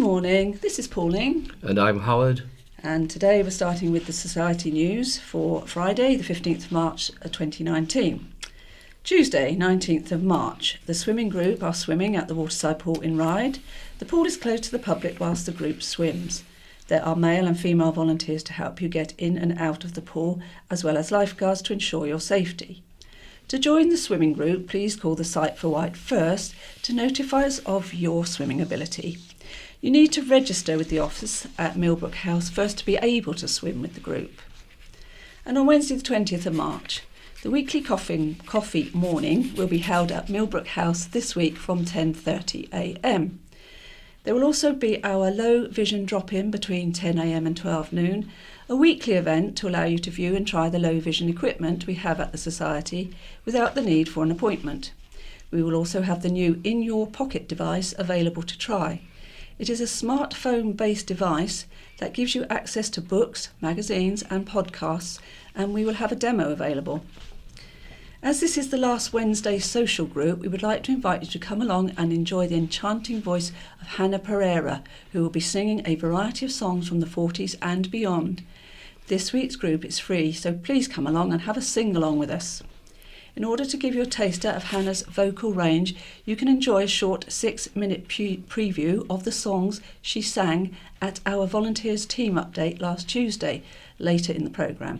morning, this is Pauline. And I'm Howard. And today we're starting with the Society News for Friday, the 15th of March 2019. Tuesday, 19th of March, the swimming group are swimming at the waterside pool in Ryde. The pool is closed to the public whilst the group swims. There are male and female volunteers to help you get in and out of the pool, as well as lifeguards to ensure your safety. To join the swimming group, please call the site for Wight first to notify us of your swimming ability. You need to register with the office at Millbrook House first to be able to swim with the group. And on Wednesday the 20th of March, the weekly coffee morning will be held at Millbrook House this week from 10:30am. There will also be our low vision drop-in between 10am and 12 noon, a weekly event to allow you to view and try the low vision equipment we have at the Society without the need for an appointment. We will also have the new In Your Pocket device available to try. It is a smartphone-based device that gives you access to books, magazines and podcasts, and we will have a demo available. As this is the last Wednesday social group, we would like to invite you to come along and enjoy the enchanting voice of Hannah Pereira, who will be singing a variety of songs from the 40s and beyond. This week's group is free, so please come along and have a sing-along with us. In order to give you a taster of Hannah's vocal range, you can enjoy a short 6-minute preview of the songs she sang at our Volunteers Team Update last Tuesday, later in the programme.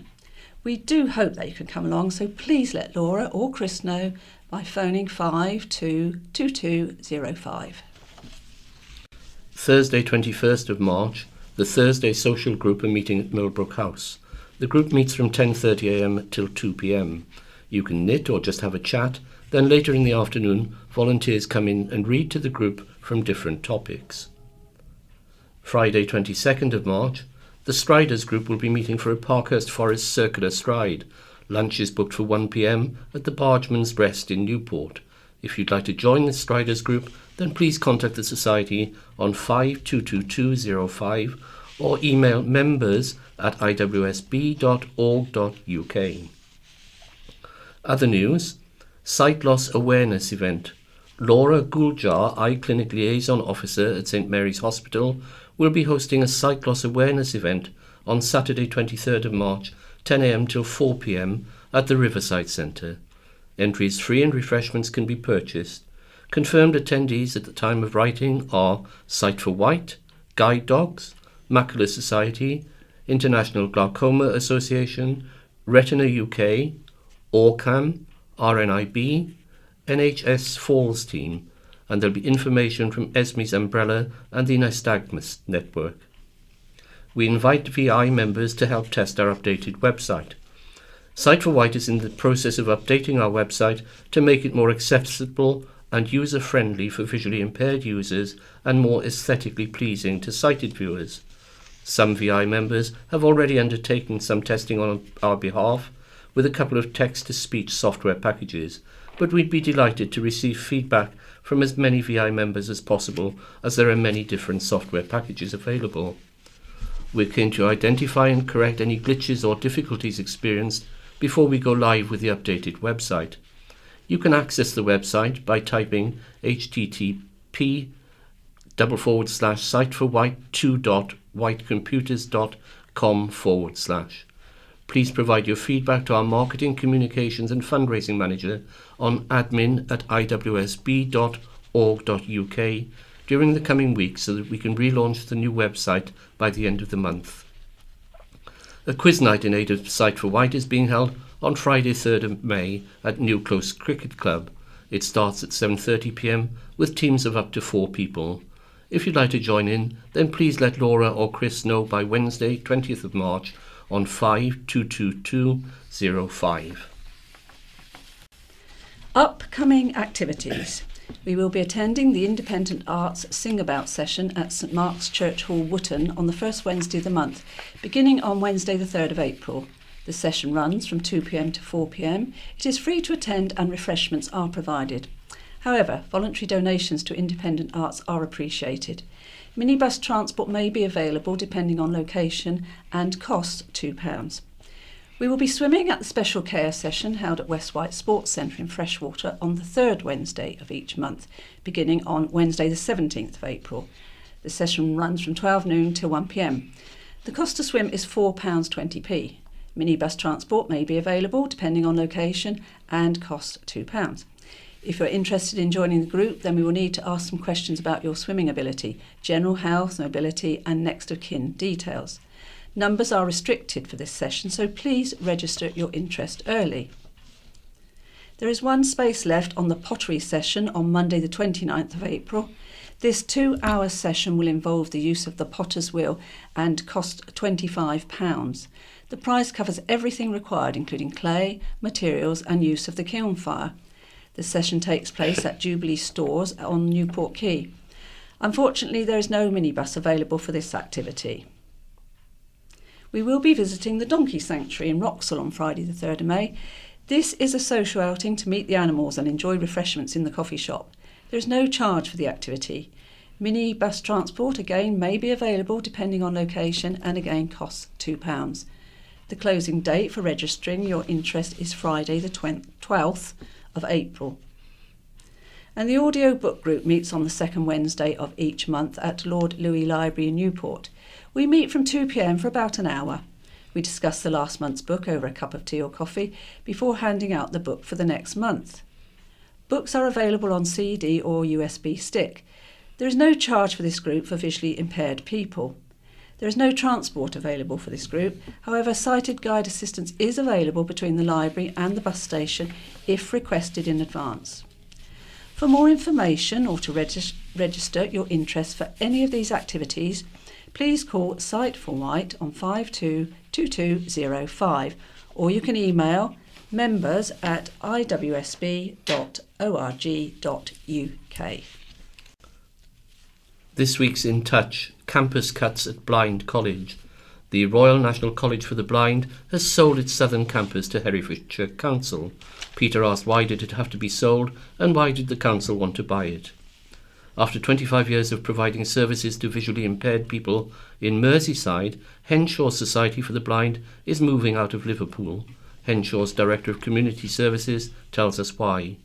We do hope that you can come along, so please let Laura or Chris know by phoning 522205. Thursday 21st of March, the Thursday social group are meeting at Millbrook House. The group meets from 10:30am till 2pm. You can knit or just have a chat, then later in the afternoon volunteers come in and read to the group from different topics. Friday 22nd of March, the Striders group will be meeting for a Parkhurst Forest circular stride. Lunch is booked for 1pm at the Bargeman's Rest in Newport. If you'd like to join the Striders group, then please contact the Society on 522205 or email members@iwsb.org.uk. Other news: Sight Loss Awareness Event. Laura Guljar, Eye Clinic Liaison Officer at St Mary's Hospital, will be hosting a sight loss awareness event on Saturday 23rd of March, 10am till 4pm at the Riverside Centre. Entry is free and refreshments can be purchased. Confirmed attendees at the time of writing are Sight for Wight, Guide Dogs, Macular Society, International Glaucoma Association, Retina UK, ORCAM, RNIB, NHS Falls Team, and there'll be information from Esme's Umbrella and the Nystagmus Network. We invite VI members to help test our updated website. Sight for Wight is in the process of updating our website to make it more accessible and user-friendly for visually impaired users and more aesthetically pleasing to sighted viewers. Some VI members have already undertaken some testing on our behalf with a couple of text-to-speech software packages, but we'd be delighted to receive feedback from as many VI members as possible, as there are many different software packages available. We're keen to identify and correct any glitches or difficulties experienced before we go live with the updated website. You can access the website by typing http://siteforwight2.whitecomputers.com/. Please provide your feedback to our Marketing, Communications and Fundraising Manager on admin@iwsb.org.uk during the coming weeks so that we can relaunch the new website by the end of the month. A quiz night in aid of Sight for Wight is being held on Friday 3rd of May at New Close Cricket Club. It starts at 7:30pm with teams of up to 4 people. If you'd like to join in, then please let Laura or Chris know by Wednesday 20th of March on 522205. Upcoming activities. We will be attending the Independent Arts Sing-About session at St Mark's Church Hall, Wootton on the first Wednesday of the month, beginning on Wednesday the 3rd of April. The session runs from 2pm to 4pm. It is free to attend and refreshments are provided. However, voluntary donations to independent arts are appreciated. Minibus transport may be available depending on location and costs £2. We will be swimming at the Special Care session held at West Wight Sports Centre in Freshwater on the third Wednesday of each month, beginning on Wednesday the 17th of April. The session runs from 12 noon till 1 p.m. The cost to swim is £4.20p. Minibus transport may be available depending on location and cost £2. If you're interested in joining the group, then we will need to ask some questions about your swimming ability, general health, mobility and next of kin details. Numbers are restricted for this session, so please register your interest early. There is one space left on the pottery session on Monday the 29th of April. This 2-hour session will involve the use of the potter's wheel and cost £25. The price covers everything required, including clay, materials and use of the kiln fire. The session takes place at Jubilee Stores on Newport Quay. Unfortunately, there is no minibus available for this activity. We will be visiting the Donkey Sanctuary in Wroxall on Friday the 3rd of May. This is a social outing to meet the animals and enjoy refreshments in the coffee shop. There is no charge for the activity. Minibus transport again may be available depending on location and again costs £2. The closing date for registering your interest is Friday the 12th of April. And the audio book group meets on the second Wednesday of each month at Lord Louis Library in Newport. We meet from 2 p.m. for about an hour. We discuss the last month's book over a cup of tea or coffee before handing out the book for the next month. Books are available on CD or USB stick. There is no charge for this group for visually impaired people. There is no transport available for this group. However, sighted guide assistance is available between the library and the bus station if requested in advance. For more information or to register your interest for any of these activities, please call Sight for Wight on 522205 or you can email members@iwsb.org.uk. This week's In Touch, campus cuts at Blind College. The Royal National College for the Blind has sold its southern campus to Herefordshire Council. Peter asked why did it have to be sold and why did the council want to buy it. After 25 years of providing services to visually impaired people in Merseyside, Henshaw's Society for the Blind is moving out of Liverpool. Henshaw's Director of Community Services tells us why.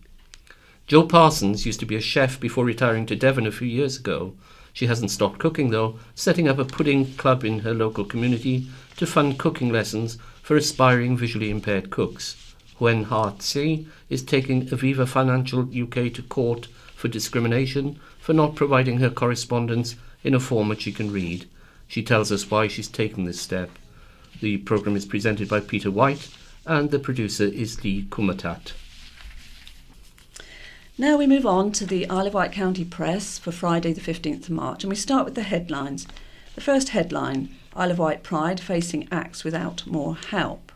Jo Parsons used to be a chef before retiring to Devon a few years ago. She hasn't stopped cooking though, setting up a pudding club in her local community to fund cooking lessons for aspiring visually impaired cooks. Wen Ha-Tse is taking Aviva Financial UK to court for discrimination for not providing her correspondence in a format she can read. She tells us why she's taken this step. The programme is presented by Peter Wight and the producer is Lee Kumatat. Now we move on to the Isle of Wight County Press for Friday the 15th of March and we start with the headlines. The first headline, Isle of Wight Pride facing axe without more help.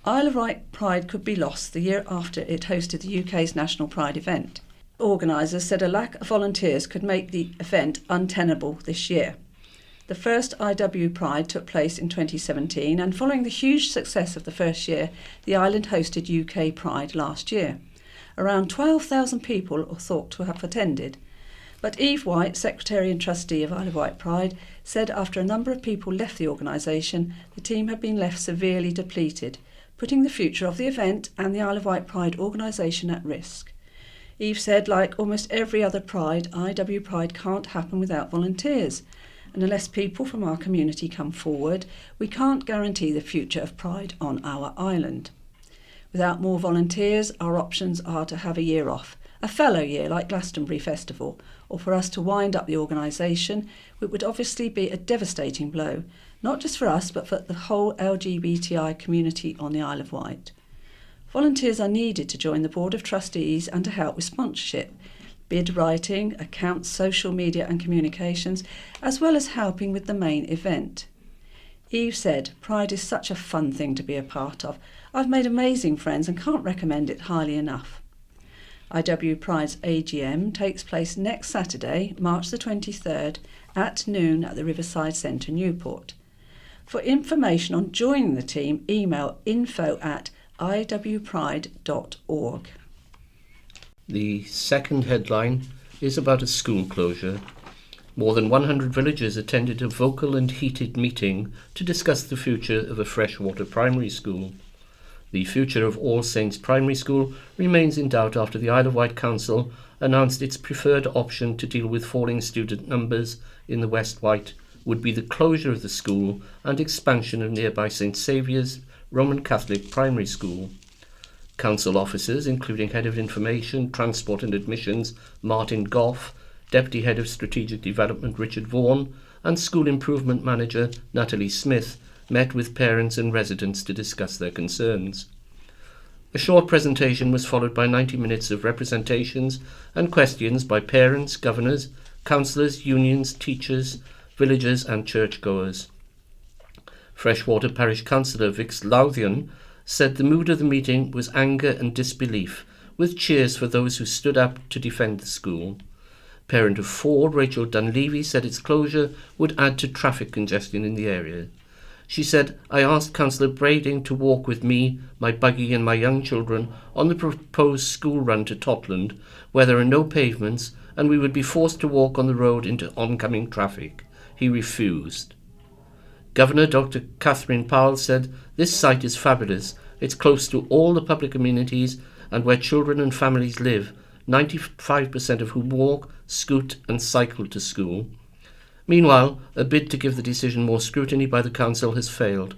Isle of Wight Pride could be lost the year after it hosted the UK's National Pride event. Organisers said a lack of volunteers could make the event untenable this year. The first IW Pride took place in 2017 and following the huge success of the first year, the island hosted UK Pride last year. Around 12,000 people are thought to have attended. But Eve White, Secretary and Trustee of Isle of Wight Pride, said after a number of people left the organisation, the team had been left severely depleted, putting the future of the event and the Isle of Wight Pride organisation at risk. Eve said, like almost every other Pride, IW Pride can't happen without volunteers. And unless people from our community come forward, we can't guarantee the future of Pride on our island. Without more volunteers, our options are to have a year off, a fallow year like Glastonbury Festival, or for us to wind up the organisation, which would obviously be a devastating blow, not just for us but for the whole LGBTI community on the Isle of Wight. Volunteers are needed to join the Board of Trustees and to help with sponsorship, bid writing, accounts, social media and communications, as well as helping with the main event. Eve said, Pride is such a fun thing to be a part of. I've made amazing friends and can't recommend it highly enough. IW Pride's AGM takes place next Saturday, March the 23rd at noon at the Riverside Centre, Newport. For information on joining the team, email info@iwpride.org. The second headline is about a school closure. More than 100 villagers attended a vocal and heated meeting to discuss the future of a freshwater primary school. The future of All Saints Primary School remains in doubt after the Isle of Wight Council announced its preferred option to deal with falling student numbers in the West Wight would be the closure of the school and expansion of nearby St Saviour's Roman Catholic Primary School. Council officers, including Head of Information, Transport and Admissions Martin Goff, Deputy Head of Strategic Development Richard Vaughan, and School Improvement Manager Natalie Smith, met with parents and residents to discuss their concerns. A short presentation was followed by 90 minutes of representations and questions by parents, governors, councillors, unions, teachers, villagers and churchgoers. Freshwater Parish Councillor Vix Louthian said the mood of the meeting was anger and disbelief, with cheers for those who stood up to defend the school. Parent of 4, Rachel Dunleavy, said its closure would add to traffic congestion in the area. She said, "I asked Councillor Brading to walk with me, my buggy and my young children on the proposed school run to Totland, where there are no pavements, and we would be forced to walk on the road into oncoming traffic. He refused." Governor Dr. Catherine Powell said, "This site is fabulous. It's close to all the public amenities and where children and families live, 95% of whom walk, scoot and cycle to school." Meanwhile, a bid to give the decision more scrutiny by the council has failed.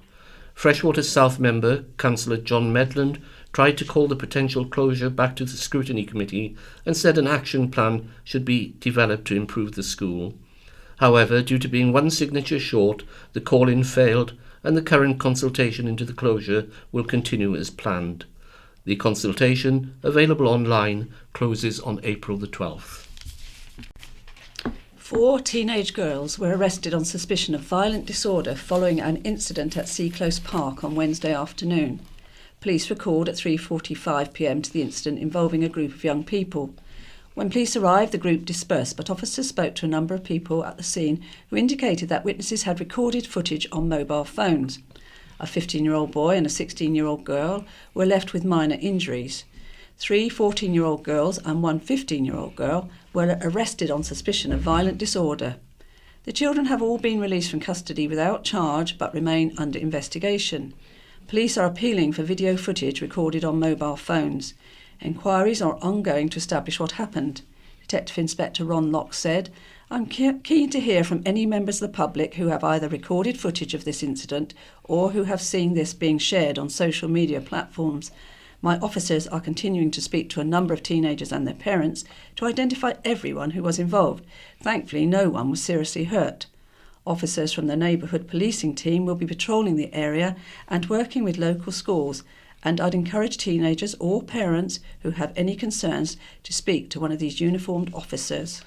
Freshwater South member, Councillor John Medland, tried to call the potential closure back to the scrutiny committee and said an action plan should be developed to improve the school. However, due to being one signature short, the call-in failed and the current consultation into the closure will continue as planned. The consultation, available online, closes on April the 12th. 4 teenage girls were arrested on suspicion of violent disorder following an incident at Seaclose Park on Wednesday afternoon. Police were called at 3:45 p.m. to the incident involving a group of young people. When police arrived, the group dispersed, but officers spoke to a number of people at the scene who indicated that witnesses had recorded footage on mobile phones. A 15-year-old boy and a 16-year-old girl were left with minor injuries. 3 14-year-old girls and 1 15-year-old girl were arrested on suspicion of violent disorder. The children have all been released from custody without charge but remain under investigation. Police are appealing for video footage recorded on mobile phones. Enquiries are ongoing to establish what happened. Detective Inspector Ron Locke said, "I'm keen to hear from any members of the public who have either recorded footage of this incident or who have seen this being shared on social media platforms. My officers are continuing to speak to a number of teenagers and their parents to identify everyone who was involved. Thankfully, no one was seriously hurt. Officers from the neighbourhood policing team will be patrolling the area and working with local schools, and I'd encourage teenagers or parents who have any concerns to speak to one of these uniformed officers."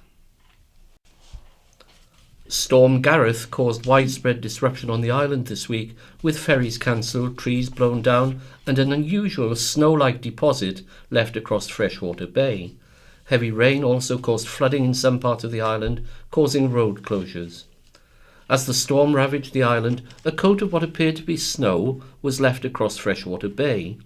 Storm Gareth caused widespread disruption on the island this week, with ferries cancelled, trees blown down and an unusual snow-like deposit left across Freshwater Bay. Heavy rain also caused flooding in some parts of the island, causing road closures. As the storm ravaged the island, a coat of what appeared to be snow was left across Freshwater Bay.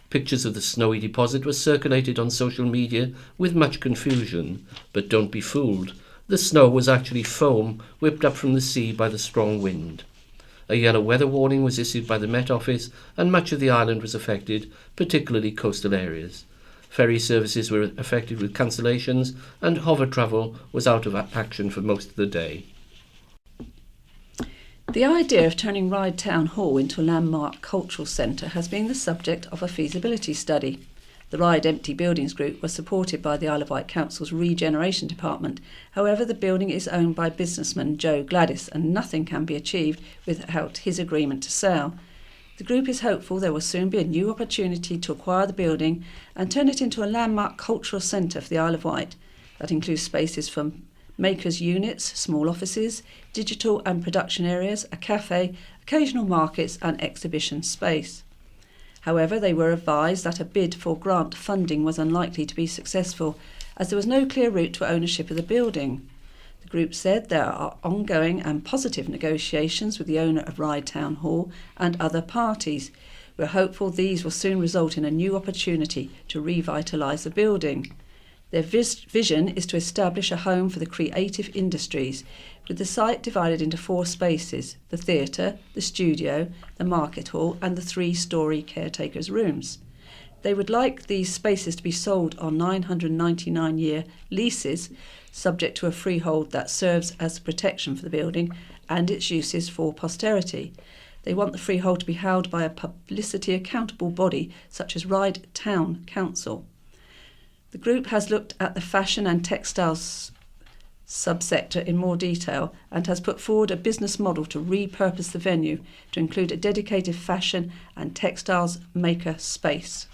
Pictures of the snowy deposit were circulated on social media with much confusion, but don't be fooled. The snow was actually foam whipped up from the sea by the strong wind. A yellow weather warning was issued by the Met Office and much of the island was affected, particularly coastal areas. Ferry services were affected with cancellations and hover travel was out of action for most of the day. The idea of turning Ryde Town Hall into a landmark cultural centre has been the subject of a feasibility study. The Ryde Empty Buildings Group was supported by the Isle of Wight Council's Regeneration Department. However, the building is owned by businessman Joe Gladys and nothing can be achieved without his agreement to sell. The group is hopeful there will soon be a new opportunity to acquire the building and turn it into a landmark cultural centre for the Isle of Wight. That includes spaces for makers' units, small offices, digital and production areas, a cafe, occasional markets and exhibition space. However, they were advised that a bid for grant funding was unlikely to be successful, as there was no clear route to ownership of the building. The group said there are ongoing and positive negotiations with the owner of Ryde Town Hall and other parties. We're hopeful these will soon result in a new opportunity to revitalise the building. Their vision is to establish a home for the creative industries, with the site divided into 4 spaces: the theatre, the studio, the market hall and the 3-storey caretakers' rooms. They would like these spaces to be sold on 999-year leases, subject to a freehold that serves as protection for the building and its uses for posterity. They want the freehold to be held by a publicity accountable body such as Wight Town Council. The group has looked at the fashion and textiles subsector in more detail and has put forward a business model to repurpose the venue to include a dedicated fashion and textiles maker space.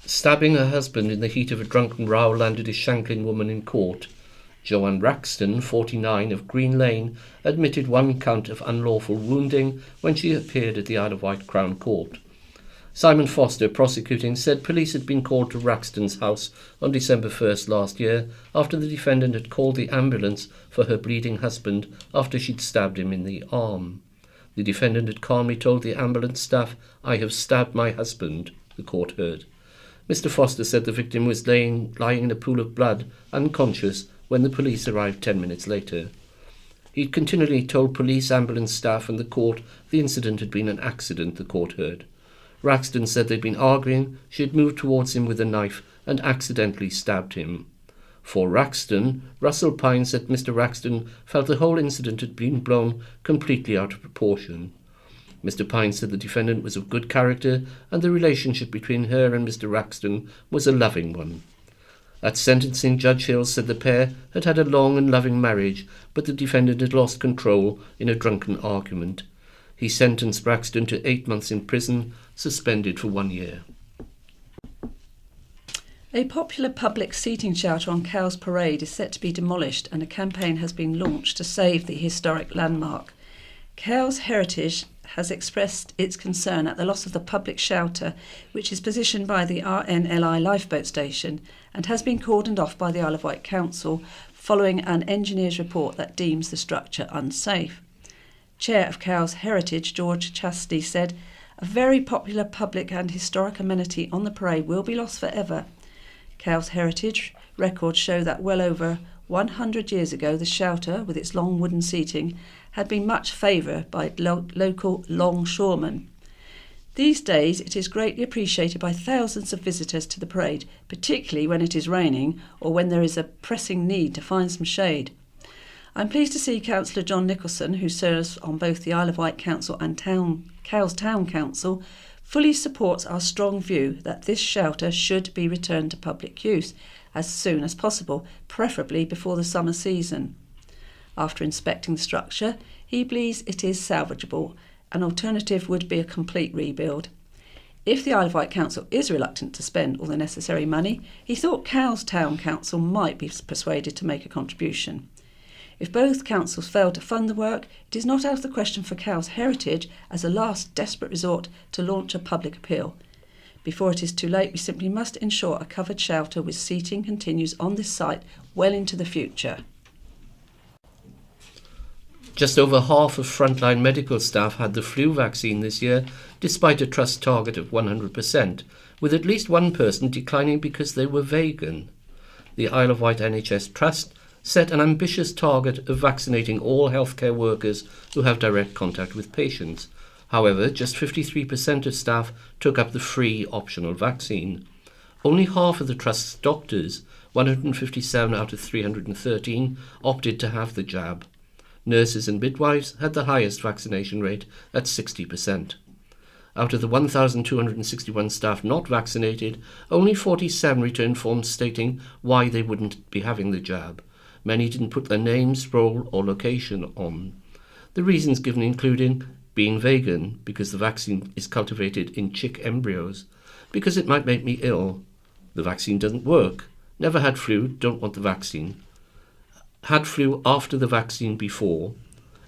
Stabbing her husband in the heat of a drunken row landed a shankling woman in court. Joanne Raxton, 49, of Green Lane, admitted one count of unlawful wounding when she appeared at the Isle of Wight Crown Court. Simon Foster, prosecuting, said police had been called to Raxton's house on December 1st last year after the defendant had called the ambulance for her bleeding husband after she'd stabbed him in the arm. The defendant had calmly told the ambulance staff, "I have stabbed my husband," the court heard. Mr. Foster said the victim was lying in a pool of blood, unconscious, when the police arrived 10 minutes later. He'd continually told police, ambulance staff and the court the incident had been an accident, the court heard. Raxton said they'd been arguing, she had moved towards him with a knife and accidentally stabbed him. For Raxton, Russell Pine said Mr. Raxton felt the whole incident had been blown completely out of proportion. Mr. Pine said the defendant was of good character and the relationship between her and Mr. Raxton was a loving one. At sentencing, Judge Hill said the pair had had a long and loving marriage, but the defendant had lost control in a drunken argument. He sentenced Raxton to 8 months in prison, suspended for 1 year. A popular public seating shelter on Cowes Parade is set to be demolished and a campaign has been launched to save the historic landmark. Cowes Heritage has expressed its concern at the loss of the public shelter, which is positioned by the RNLI lifeboat station and has been cordoned off by the Isle of Wight Council following an engineer's report that deems the structure unsafe. Chair of Cowes Heritage, George Chastity, said, "A very popular public and historic amenity on the parade will be lost forever." Cowes Heritage records show that well over 100 years ago the shelter, with its long wooden seating, had been much favoured by local longshoremen. These days it is greatly appreciated by thousands of visitors to the parade, particularly when it is raining or when there is a pressing need to find some shade. I'm pleased to see Councillor John Nicholson, who serves on both the Isle of Wight Council and Cowes Town Council, fully supports our strong view that this shelter should be returned to public use as soon as possible, preferably before the summer season. After inspecting the structure, he believes it is salvageable. An alternative would be a complete rebuild. If the Isle of Wight Council is reluctant to spend all the necessary money, he thought Cowes Town Council might be persuaded to make a contribution. If both councils fail to fund the work, it is not out of the question for Cowes Heritage, as a last desperate resort, to launch a public appeal. Before it is too late, we simply must ensure a covered shelter with seating continues on this site well into the future. Just over half of frontline medical staff had the flu vaccine this year, despite a trust target of 100%, with at least one person declining because they were vegan. The Isle of Wight NHS Trust set an ambitious target of vaccinating all healthcare workers who have direct contact with patients. However, just 53% of staff took up the free optional vaccine. Only half of the Trust's doctors, 157 out of 313, opted to have the jab. Nurses and midwives had the highest vaccination rate at 60%. Out of the 1,261 staff not vaccinated, only 47 returned forms stating why they wouldn't be having the jab. Many didn't put their names, role or location on. The reasons given including being vegan, because the vaccine is cultivated in chick embryos, because it might make me ill, the vaccine doesn't work, never had flu, don't want the vaccine, had flu after the vaccine before,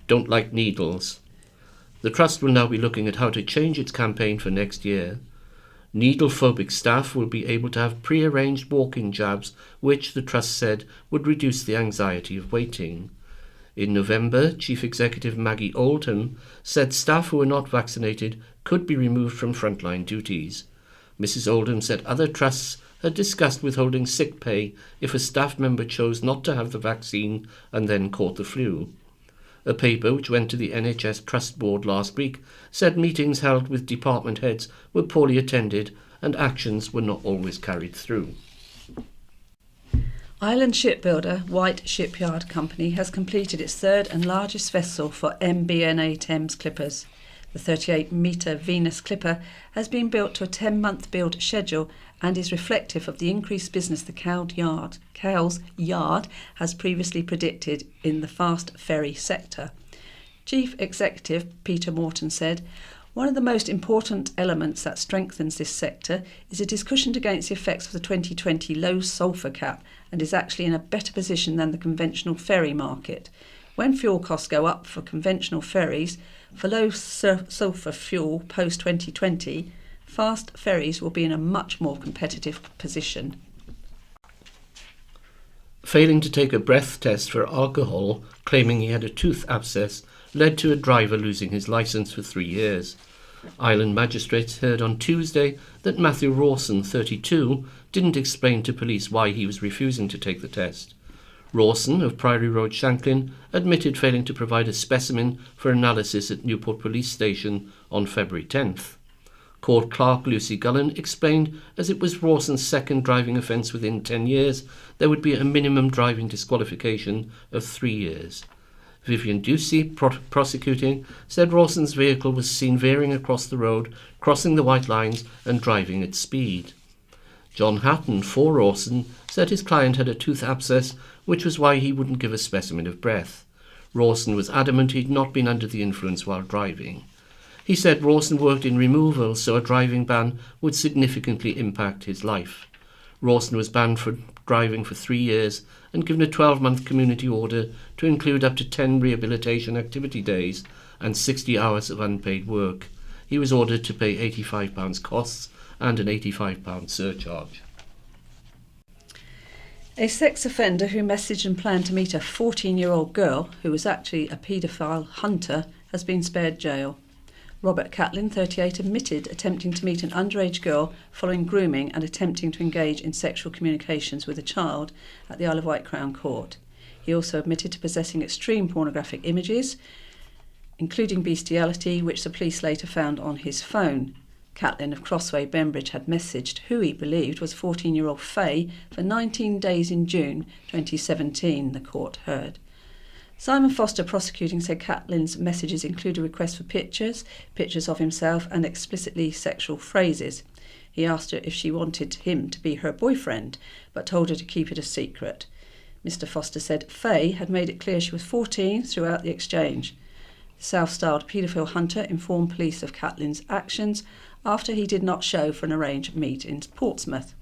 don't like needles. The Trust will now be looking at how to change its campaign for next year. Needle-phobic staff will be able to have pre-arranged walk-in jabs, which, the Trust said, would reduce the anxiety of waiting. In November, Chief Executive Maggie Oldham said staff who were not vaccinated could be removed from frontline duties. Mrs. Oldham said other trusts had discussed withholding sick pay if a staff member chose not to have the vaccine and then caught the flu. A paper which went to the NHS Trust Board last week said meetings held with department heads were poorly attended and actions were not always carried through. Island shipbuilder Wight Shipyard Company has completed its third and largest vessel for MBNA Thames clippers. The 38-metre Venus clipper has been built to a 10-month build schedule and is reflective of the increased business the Cowes Yard has previously predicted in the fast ferry sector. Chief Executive Peter Morton said, "One of the most important elements that strengthens this sector is it is cushioned against the effects of the 2020 low sulphur cap and is actually in a better position than the conventional ferry market. When fuel costs go up for conventional ferries, for low sulphur fuel post-2020, fast ferries will be in a much more competitive position." Failing to take a breath test for alcohol, claiming he had a tooth abscess, led to a driver losing his licence for 3 years. Island magistrates heard on Tuesday that Matthew Rawson, 32, didn't explain to police why he was refusing to take the test. Rawson of Priory Road, Shanklin, admitted failing to provide a specimen for analysis at Newport Police Station on February 10th. Court Clerk Lucy Gullen explained as it was Rawson's second driving offence within 10 years, there would be a minimum driving disqualification of 3 years. Vivian Ducey, prosecuting, said Rawson's vehicle was seen veering across the road, crossing the white lines and driving at speed. John Hatton, for Rawson, said his client had a tooth abscess, which was why he wouldn't give a specimen of breath. Rawson was adamant he'd not been under the influence while driving. He said Rawson worked in removal, so a driving ban would significantly impact his life. Rawson was banned for driving for 3 years and given a 12-month community order to include up to 10 rehabilitation activity days and 60 hours of unpaid work. He was ordered to pay £85 costs and an £85 surcharge. A sex offender who messaged and planned to meet a 14-year-old girl, who was actually a paedophile hunter, has been spared jail. Robert Catlin, 38, admitted attempting to meet an underage girl following grooming and attempting to engage in sexual communications with a child at the Isle of Wight Crown Court. He also admitted to possessing extreme pornographic images, including bestiality, which the police later found on his phone. Catlin of Crossway, Bembridge, had messaged who he believed was 14-year-old Faye for 19 days in June 2017, the court heard. Simon Foster, prosecuting, said Catlin's messages included requests for pictures of himself and explicitly sexual phrases. He asked her if she wanted him to be her boyfriend, but told her to keep it a secret. Mr. Foster said Faye had made it clear she was 14 throughout the exchange. The self-styled paedophile hunter informed police of Catlin's actions after he did not show for an arranged meet in Portsmouth.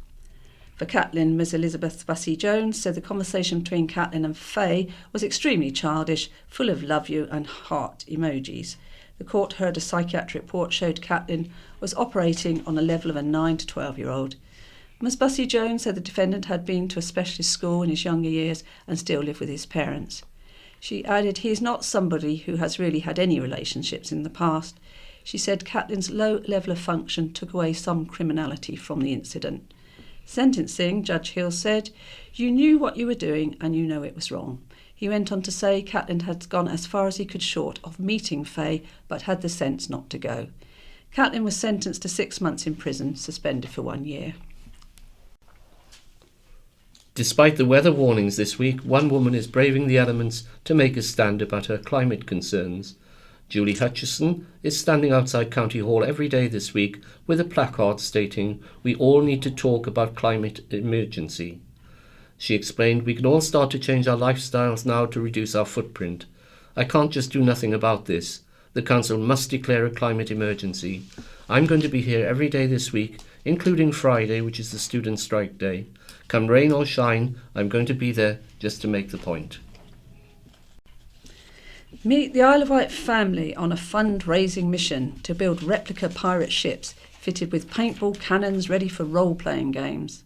For Catlin, Ms. Elizabeth Bussey-Jones said the conversation between Catlin and Faye was extremely childish, full of love you and heart emojis. The court heard a psychiatric report showed Catlin was operating on a level of a 9 to 12-year-old. Ms. Bussey-Jones said the defendant had been to a specialist school in his younger years and still lived with his parents. She added he is not somebody who has really had any relationships in the past. She said Catlin's low level of function took away some criminality from the incident. Sentencing, Judge Hill said, "You knew what you were doing and you know it was wrong." He went on to say Catlin had gone as far as he could short of meeting Faye, but had the sense not to go. Catlin was sentenced to 6 months in prison, suspended for 1 year. Despite the weather warnings this week, one woman is braving the elements to make a stand about her climate concerns. Julie Hutchison is standing outside County Hall every day this week with a placard stating, "We all need to talk about climate emergency." She explained, "We can all start to change our lifestyles now to reduce our footprint. I can't just do nothing about this. The council must declare a climate emergency. I'm going to be here every day this week, including Friday, which is the student strike day. Come rain or shine, I'm going to be there just to make the point." Meet the Isle of Wight family on a fundraising mission to build replica pirate ships fitted with paintball cannons ready for role-playing games.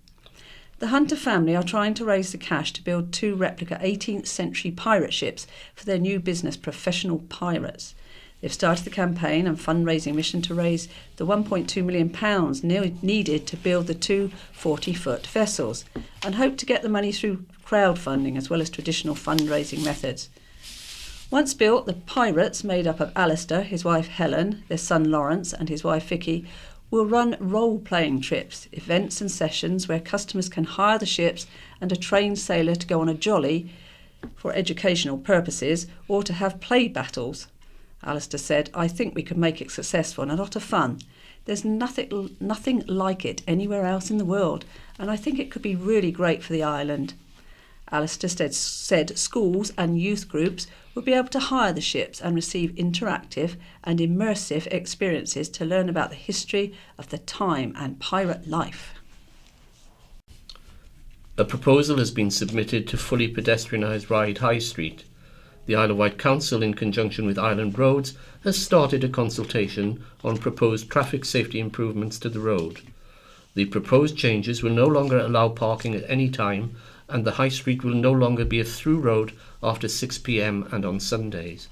The Hunter family are trying to raise the cash to build 2 replica 18th century pirate ships for their new business, Professional Pirates. They've started the campaign and fundraising mission to raise the £1.2 million needed to build the 2 40-foot vessels and hope to get the money through crowdfunding as well as traditional fundraising methods. Once built, the Pirates, made up of Alistair, his wife Helen, their son Lawrence and his wife Vicky, will run role-playing trips, events and sessions where customers can hire the ships and a trained sailor to go on a jolly for educational purposes or to have play battles. Alistair said, "I think we could make it successful and a lot of fun. There's nothing like it anywhere else in the world, and I think it could be really great for the island." Alistair said schools and youth groups would be able to hire the ships and receive interactive and immersive experiences to learn about the history of the time and pirate life. A proposal has been submitted to fully pedestrianised Ryde High Street. The Isle of Wight Council, in conjunction with Island Roads, has started a consultation on proposed traffic safety improvements to the road. The proposed changes will no longer allow parking at any time, and the High Street will no longer be a through road after 6 p.m. and on Sundays.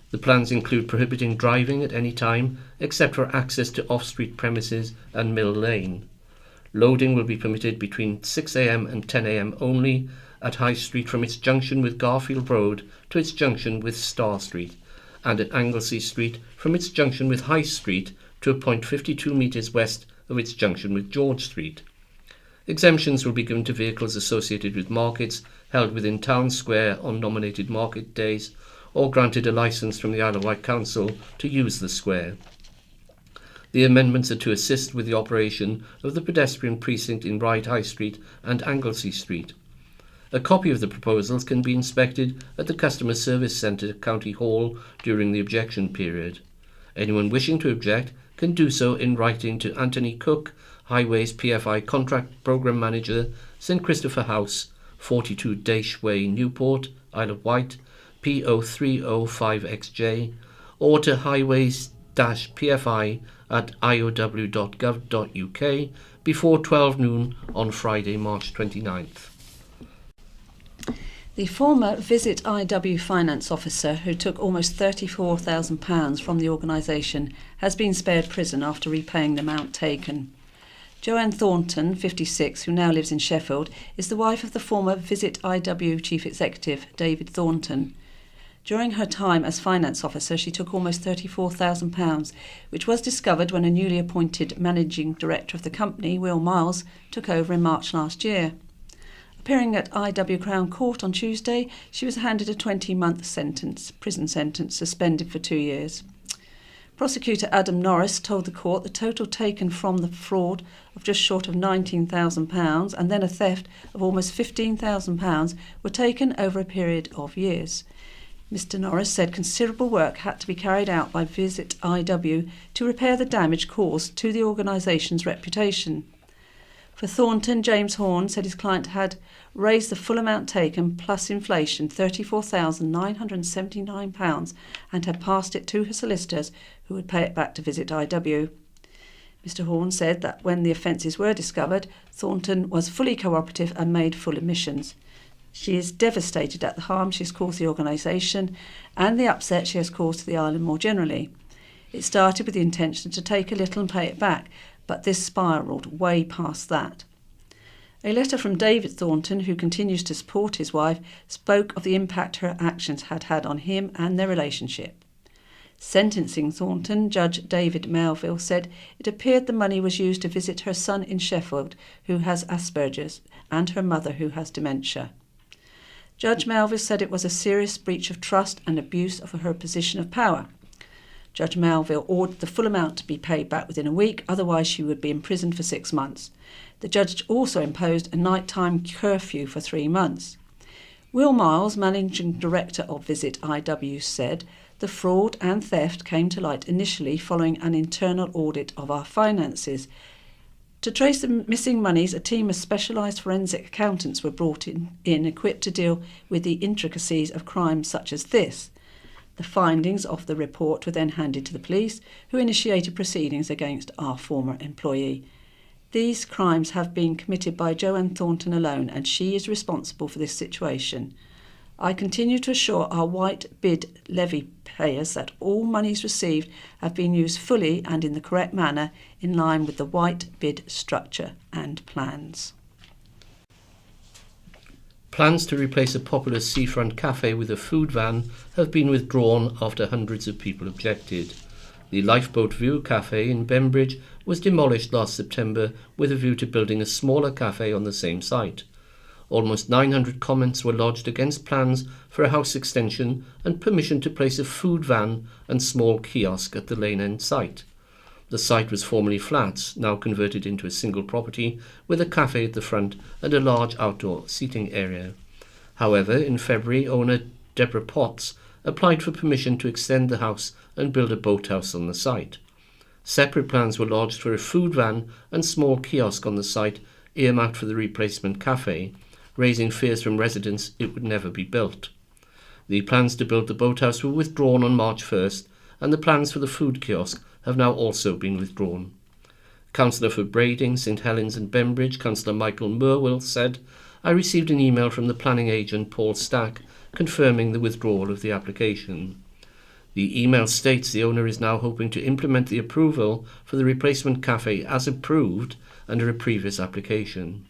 The plans include prohibiting driving at any time except for access to off-street premises and Mill Lane. Loading will be permitted between 6 a.m. and 10 a.m. only at High Street from its junction with Garfield Road to its junction with Star Street, and at Anglesey Street from its junction with High Street to a point 52 metres west of its junction with George Street. Exemptions will be given to vehicles associated with markets held within Town Square on nominated market days, or granted a licence from the Isle of Wight Council to use the square. The amendments are to assist with the operation of the pedestrian precinct in Ryde High Street and Anglesey Street. A copy of the proposals can be inspected at the Customer Service Centre, County Hall, during the objection period. Anyone wishing to object can do so in writing to Anthony Cook, Highways PFI Contract Programme Manager, St Christopher House, 42 Daish Way, Newport, Isle of Wight, P0305XJ, or to highways-pfi@iow.gov.uk before 12 noon on Friday, March 29th. The former Visit IW finance officer, who took almost £34,000 from the organisation, has been spared prison after repaying the amount taken. Joanne Thornton, 56, who now lives in Sheffield, is the wife of the former Visit IW chief executive, David Thornton. During her time as finance officer, she took almost £34,000, which was discovered when a newly appointed managing director of the company, Will Miles, took over in March last year. Appearing at IW Crown Court on Tuesday, she was handed a 20-month prison sentence, suspended for 2 years. Prosecutor Adam Norris told the court the total taken from the fraud of just short of £19,000 and then a theft of almost £15,000 were taken over a period of years. Mr Norris said considerable work had to be carried out by Visit IW to repair the damage caused to the organisation's reputation. For Thornton, James Horn said his client had raised the full amount taken plus inflation, £34,979, and had passed it to her solicitors, who would pay it back to Visit IW. Mr Horn said that when the offences were discovered, Thornton was fully cooperative and made full admissions. She is devastated at the harm she has caused the organisation and the upset she has caused to the island more generally. It started with the intention to take a little and pay it back, but this spiralled way past that. A letter from David Thornton, who continues to support his wife, spoke of the impact her actions had had on him and their relationship. Sentencing Thornton, Judge David Melville said it appeared the money was used to visit her son in Sheffield, who has Asperger's, and her mother, who has dementia. Judge Melville said it was a serious breach of trust and abuse of her position of power. Judge Melville ordered the full amount to be paid back within a week, otherwise she would be imprisoned for 6 months. The judge also imposed a nighttime curfew for 3 months. Will Miles, managing director of Visit IW, said the fraud and theft came to light initially following an internal audit of our finances. To trace the missing monies, a team of specialised forensic accountants were brought in equipped to deal with the intricacies of crimes such as this. The findings of the report were then handed to the police, who initiated proceedings against our former employee. These crimes have been committed by Joanne Thornton alone, and she is responsible for this situation. I continue to assure our white bid levy payers that all monies received have been used fully and in the correct manner in line with the white bid structure and plans. Plans to replace a popular seafront cafe with a food van have been withdrawn after hundreds of people objected. The Lifeboat View Cafe in Bembridge was demolished last September with a view to building a smaller cafe on the same site. Almost 900 comments were lodged against plans for a house extension and permission to place a food van and small kiosk at the Lane End site. The site was formerly flats, now converted into a single property with a cafe at the front and a large outdoor seating area. However, in February, owner Deborah Potts applied for permission to extend the house and build a boathouse on the site. Separate plans were lodged for a food van and small kiosk on the site earmarked for the replacement cafe, raising fears from residents it would never be built. The plans to build the boathouse were withdrawn on March 1st, and the plans for the food kiosk have now also been withdrawn. Councillor for Brading, St Helens and Bembridge, Councillor Michael Murwill, said, "I received an email from the planning agent Paul Stack confirming the withdrawal of the application. The email states the owner is now hoping to implement the approval for the replacement cafe as approved under a previous application."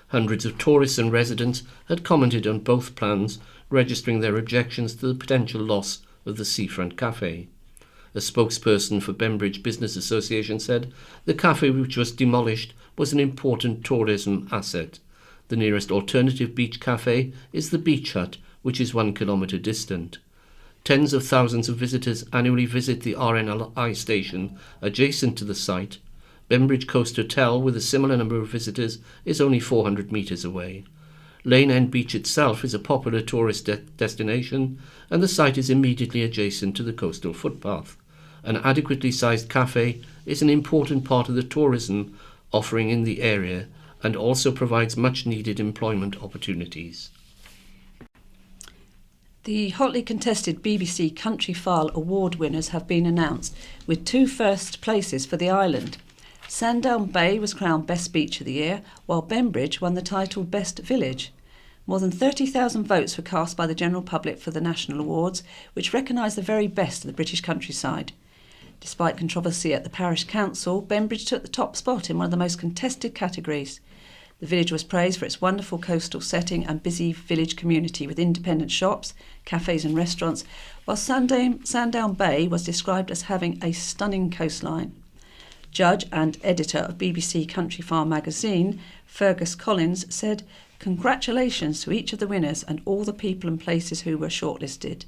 Hundreds of tourists and residents had commented on both plans, registering their objections to the potential loss of the seafront cafe. A spokesperson for Bembridge Business Association said the cafe, which was demolished, was an important tourism asset. The nearest alternative beach cafe is the Beach Hut, which is 1 kilometre distant. Tens of thousands of visitors annually visit the RNLI station adjacent to the site. Bembridge Coast Hotel, with a similar number of visitors, is only 400 metres away. Lane End Beach itself is a popular tourist destination, and the site is immediately adjacent to the coastal footpath. An adequately sized cafe is an important part of the tourism offering in the area and also provides much needed employment opportunities. The hotly contested BBC Country File Award winners have been announced, with 2 first places for the island. Sandown Bay was crowned Best Beach of the Year, while Bembridge won the title Best Village. More than 30,000 votes were cast by the general public for the national awards, which recognise the very best of the British countryside. Despite controversy at the parish council, Bembridge took the top spot in one of the most contested categories. The village was praised for its wonderful coastal setting and busy village community with independent shops, cafes and restaurants, while Sandown Bay was described as having a stunning coastline. Judge and editor of BBC Country File magazine, Fergus Collins, said, "Congratulations to each of the winners and all the people and places who were shortlisted.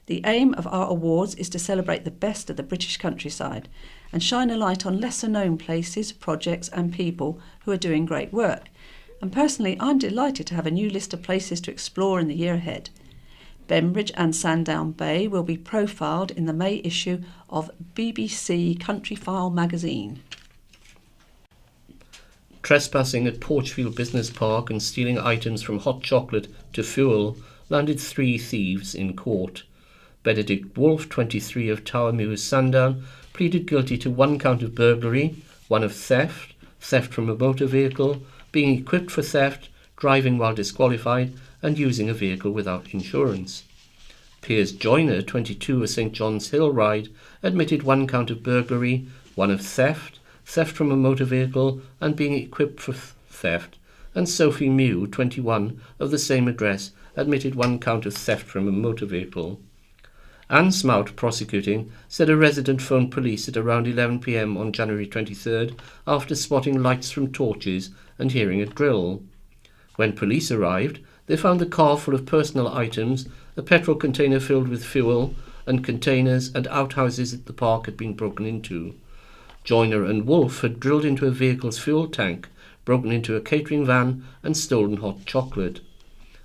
The aim of our awards is to celebrate the best of the British countryside and shine a light on lesser-known places, projects and people who are doing great work. And personally, I'm delighted to have a new list of places to explore in the year ahead." Bembridge and Sandown Bay will be profiled in the May issue of BBC Country File magazine. Trespassing at Porchfield Business Park and stealing items from hot chocolate to fuel landed 3 thieves in court. Benedict Wolfe, 23, of Tower Mews, Sandown, pleaded guilty to 1 count of burglary, 1 of theft, theft from a motor vehicle, being equipped for theft, driving while disqualified, and using a vehicle without insurance. Piers Joyner, 22, of St John's Hill Ride, admitted 1 count of burglary, 1 of theft, theft from a motor vehicle, and being equipped for theft, and Sophie Mew, 21, of the same address, admitted 1 count of theft from a motor vehicle. Anne Smout, prosecuting, said a resident phoned police at around 11 p.m. on January 23rd after spotting lights from torches and hearing a drill. When police arrived, they found the car full of personal items, a petrol container filled with fuel, and containers and outhouses at the park had been broken into. Joyner and Wolfe had drilled into a vehicle's fuel tank, broken into a catering van, and stolen hot chocolate.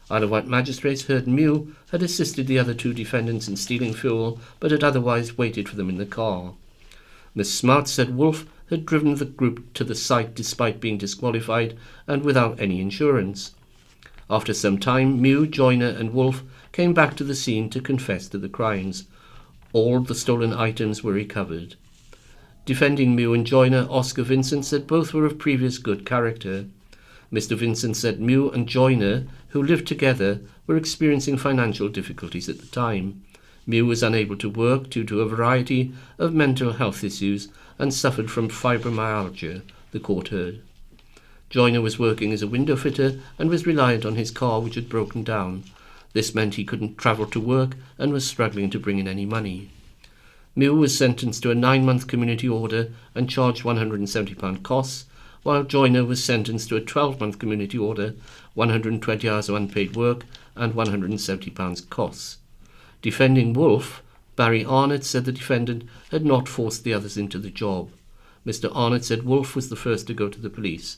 Isle of Wight magistrates heard Mew had assisted the other 2 defendants in stealing fuel, but had otherwise waited for them in the car. Miss Smart said Wolfe had driven the group to the site despite being disqualified and without any insurance. After some time, Mew, Joyner and Wolfe came back to the scene to confess to the crimes. All the stolen items were recovered. Defending Mew and Joyner, Oscar Vincent said both were of previous good character. Mr. Vincent said Mew and Joyner, who lived together, were experiencing financial difficulties at the time. Mew was unable to work due to a variety of mental health issues and suffered from fibromyalgia, the court heard. Joyner was working as a window fitter and was reliant on his car, which had broken down. This meant he couldn't travel to work and was struggling to bring in any money. Mew was sentenced to a 9-month community order and charged £170 costs, while Joyner was sentenced to a 12-month community order, 120 hours of unpaid work and £170 costs. Defending Wolfe, Barry Arnott said the defendant had not forced the others into the job. Mr. Arnott said Wolfe was the first to go to the police.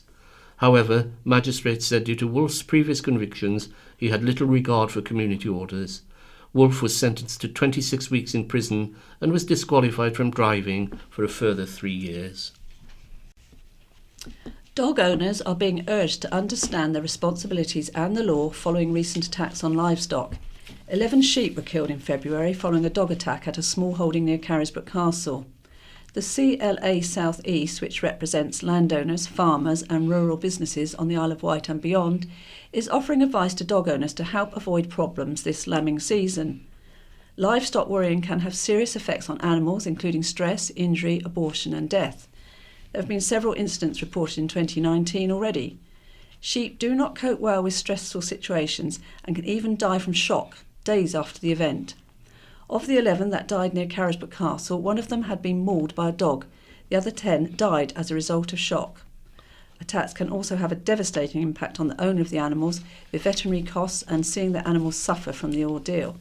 However, magistrates said due to Wolfe's previous convictions, he had little regard for community orders. Wolfe was sentenced to 26 weeks in prison and was disqualified from driving for a further 3 years. Dog owners are being urged to understand their responsibilities and the law following recent attacks on livestock. 11 sheep were killed in February following a dog attack at a small holding near Carisbrooke Castle. The CLA South East, which represents landowners, farmers and rural businesses on the Isle of Wight and beyond, is offering advice to dog owners to help avoid problems this lambing season. Livestock worrying can have serious effects on animals, including stress, injury, abortion and death. There have been several incidents reported in 2019 already. Sheep do not cope well with stressful situations and can even die from shock days after the event. Of the 11 that died near Carisbrooke Castle, one of them had been mauled by a dog. The other 10 died as a result of shock. Attacks can also have a devastating impact on the owner of the animals, with veterinary costs and seeing the animals suffer from the ordeal.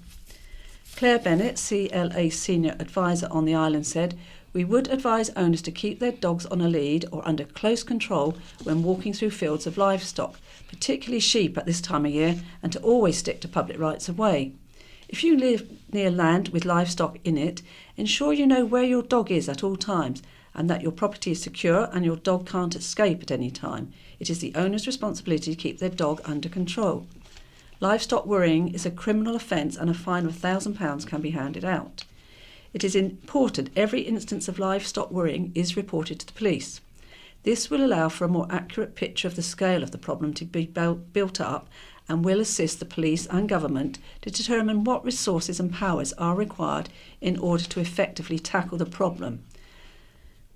Claire Bennett, CLA Senior Advisor on the island, said, "We would advise owners to keep their dogs on a lead or under close control when walking through fields of livestock, particularly sheep at this time of year, and to always stick to public rights of way. If you live near land with livestock in it, ensure you know where your dog is at all times and that your property is secure and your dog can't escape at any time. It is the owner's responsibility to keep their dog under control. Livestock worrying is a criminal offence and a fine of £1,000 can be handed out. It is important every instance of livestock worrying is reported to the police. This will allow for a more accurate picture of the scale of the problem to be built up and will assist the police and government to determine what resources and powers are required in order to effectively tackle the problem.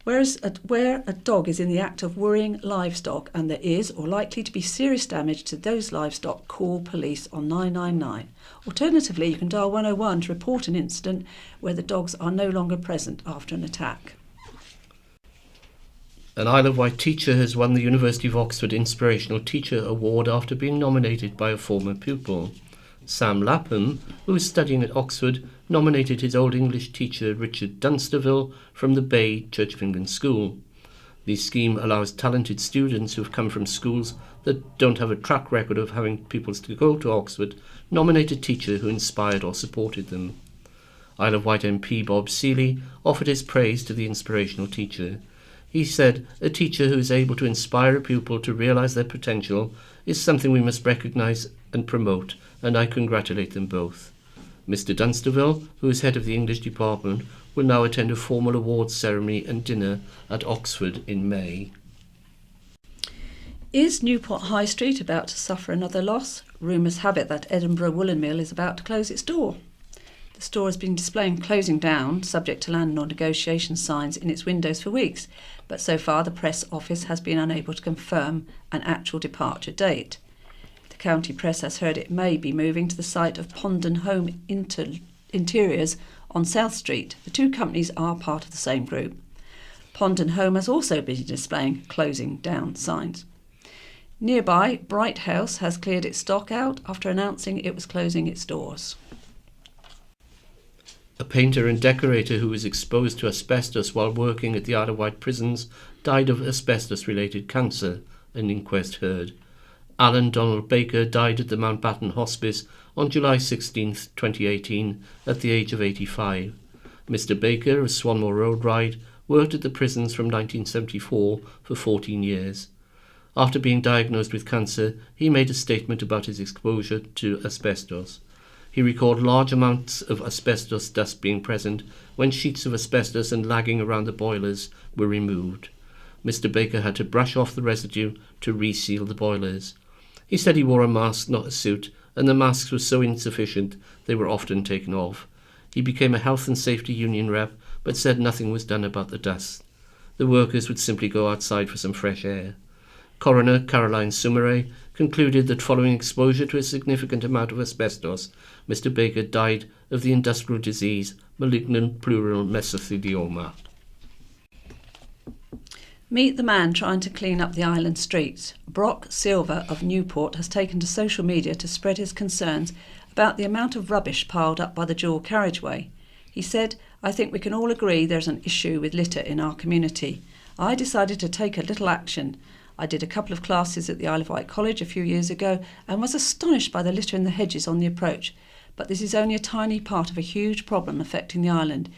Where a dog is in the act of worrying livestock and there is or likely to be serious damage to those livestock, call police on 999. Alternatively, you can dial 101 to report an incident where the dogs are no longer present after an attack. An Isle of Wight teacher has won the University of Oxford Inspirational Teacher Award after being nominated by a former pupil. Sam Lapham, who is studying at Oxford, nominated his Old English teacher Richard Dunsterville from the Bay Church of England School. The scheme allows talented students who have come from schools that don't have a track record of having pupils to go to Oxford nominate a teacher who inspired or supported them. Isle of Wight MP Bob Seeley offered his praise to the inspirational teacher. He said, "A teacher who is able to inspire a pupil to realise their potential is something we must recognise and promote, and I congratulate them both." Mr Dunsterville, who is head of the English department, will now attend a formal awards ceremony and dinner at Oxford in May. Is Newport High Street about to suffer another loss? Rumours have it that Edinburgh Woolen Mill is about to close its door. The store has been displaying closing down, subject to landlord negotiation signs in its windows for weeks, but so far the press office has been unable to confirm an actual departure date. The county press has heard it may be moving to the site of Pondon Home Interiors on South Street. The two companies are part of the same group. Pondon Home has also been displaying closing down signs. Nearby, Bright House has cleared its stock out after announcing it was closing its doors. A painter and decorator who was exposed to asbestos while working at the Isle of Wight prisons died of asbestos-related cancer, an inquest heard. Alan Donald Baker died at the Mountbatten Hospice on July 16, 2018, at the age of 85. Mr Baker of Swanmore Road Ride worked at the prisons from 1974 for 14 years. After being diagnosed with cancer, he made a statement about his exposure to asbestos. He recalled large amounts of asbestos dust being present when sheets of asbestos and lagging around the boilers were removed. Mr Baker had to brush off the residue to reseal the boilers. He said he wore a mask, not a suit, and the masks were so insufficient they were often taken off. He became a health and safety union rep, but said nothing was done about the dust. The workers would simply go outside for some fresh air. Coroner Caroline Sumaray concluded that following exposure to a significant amount of asbestos, Mr. Baker died of the industrial disease malignant pleural mesothelioma. Meet the man trying to clean up the island streets. Brock Silver of Newport has taken to social media to spread his concerns about the amount of rubbish piled up by the dual carriageway. He said, "I think we can all agree there's an issue with litter in our community. I decided to take a little action. I did a couple of classes at the Isle of Wight College a few years ago and was astonished by the litter in the hedges on the approach. But this is only a tiny part of a huge problem affecting the island.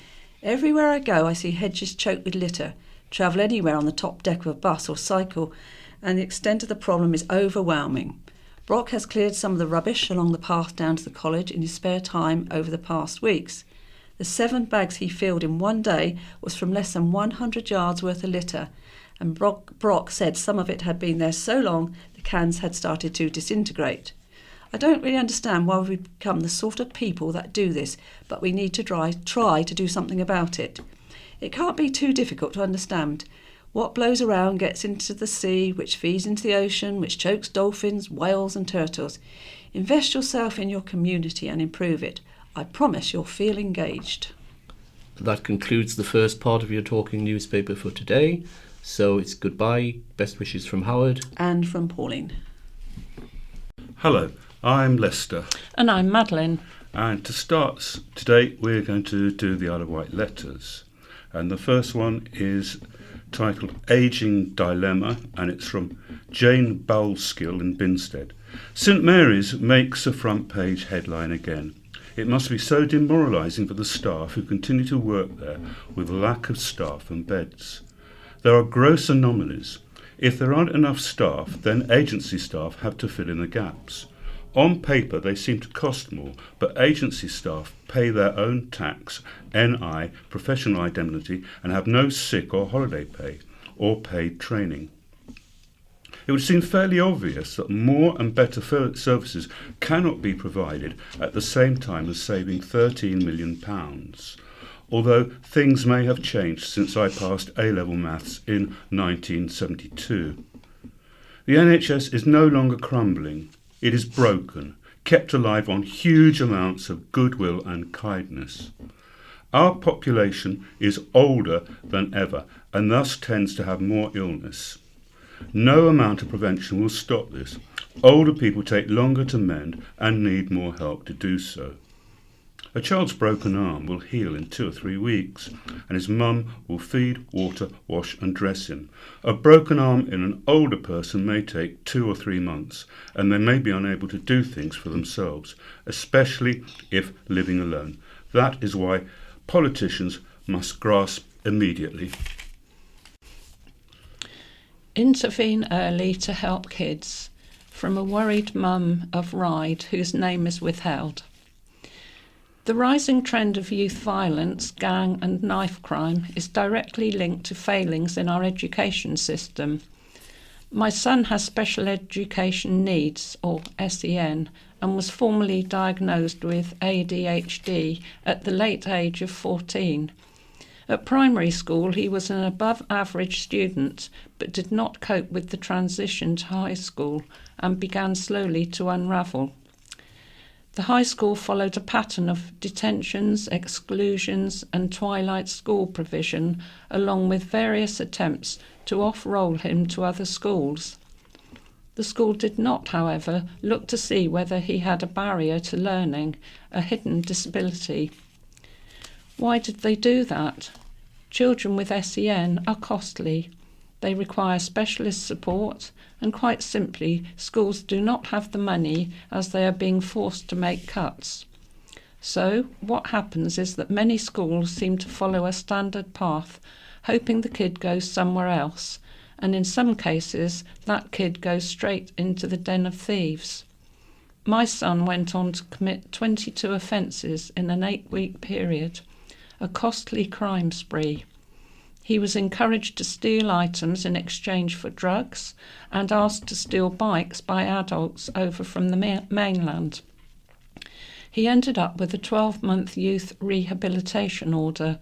Everywhere I go I see hedges choked with litter. Travel anywhere on the top deck of a bus or cycle and the extent of the problem is overwhelming." Brock has cleared some of the rubbish along the path down to the college in his spare time over the past weeks. The 7 bags he filled in one day was from less than 100 yards worth of litter, and Brock said some of it had been there so long the cans had started to disintegrate. "I don't really understand why we've become the sort of people that do this, but we need to try to do something about it. It can't be too difficult to understand. What blows around gets into the sea, which feeds into the ocean, which chokes dolphins, whales and turtles. Invest yourself in your community and improve it. I promise you'll feel engaged." That concludes the first part of your talking newspaper for today. So it's goodbye. Best wishes from Howard. And from Pauline. Hello, I'm Lester. And I'm Madeline. And to start today, we're going to do the Isle of Wight letters. And the first one is titled Ageing Dilemma, and it's from Jane Bowleskill in Binstead. St Mary's makes a front page headline again. It must be so demoralising for the staff who continue to work there with lack of staff and beds. There are gross anomalies. If there aren't enough staff, then agency staff have to fill in the gaps. On paper, they seem to cost more, but agency staff pay their own tax, NI, professional indemnity, and have no sick or holiday pay, or paid training. It would seem fairly obvious that more and better services cannot be provided at the same time as saving £13 million, although things may have changed since I passed A-level maths in 1972. The NHS is no longer crumbling. It is broken, kept alive on huge amounts of goodwill and kindness. Our population is older than ever and thus tends to have more illness. No amount of prevention will stop this. Older people take longer to mend and need more help to do so. A child's broken arm will heal in 2 or 3 weeks, and his mum will feed, water, wash and dress him. A broken arm in an older person may take 2 or 3 months, and they may be unable to do things for themselves, especially if living alone. That is why politicians must grasp immediately. Intervene early to help kids. From a worried mum of Ryde, whose name is withheld. The rising trend of youth violence, gang and knife crime is directly linked to failings in our education system. My son has special education needs, or SEN, and was formally diagnosed with ADHD at the late age of 14. At primary school, he was an above-average student, but did not cope with the transition to high school and began slowly to unravel. The high school followed a pattern of detentions, exclusions and twilight school provision, along with various attempts to off-roll him to other schools. The school did not, however, look to see whether he had a barrier to learning, a hidden disability. Why did they do that? Children with SEN are costly. They require specialist support, and quite simply, schools do not have the money as they are being forced to make cuts. So, what happens is that many schools seem to follow a standard path, hoping the kid goes somewhere else, and in some cases, that kid goes straight into the den of thieves. My son went on to commit 22 offences in an 8-week period, a costly crime spree. He was encouraged to steal items in exchange for drugs and asked to steal bikes by adults over from the mainland. He ended up with a 12-month youth rehabilitation order,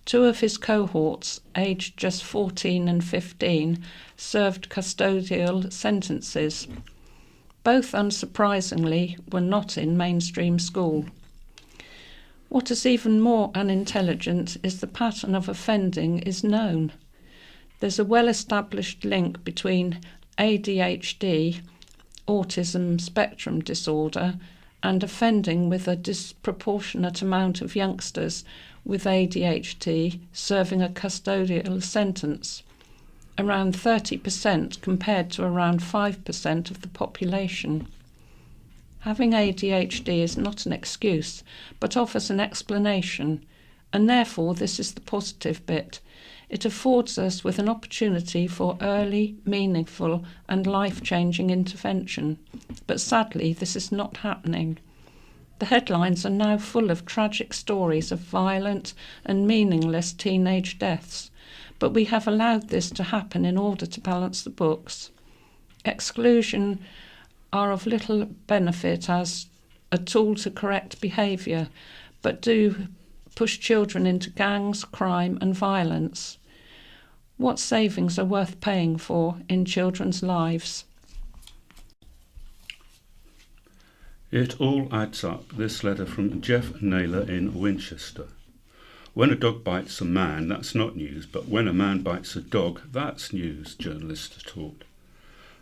Two of his cohorts, aged just 14 and 15, served custodial sentences. Both, unsurprisingly, were not in mainstream school. What is even more unintelligent is the pattern of offending is known. There's a well-established link between ADHD, autism spectrum disorder, and offending with a disproportionate amount of youngsters with ADHD serving a custodial sentence, around 30% compared to around 5% of the population. Having ADHD is not an excuse, but offers an explanation, and therefore this is the positive bit. It affords us with an opportunity for early, meaningful and life-changing intervention. But sadly, this is not happening. The headlines are now full of tragic stories of violent and meaningless teenage deaths, but we have allowed this to happen in order to balance the books. Exclusion are of little benefit as a tool to correct behaviour, but do push children into gangs, crime and violence. What savings are worth paying for in children's lives? It all adds up. This letter from Jeff Naylor in Winchester. When a dog bites a man, that's not news, but when a man bites a dog, that's news, journalists are taught.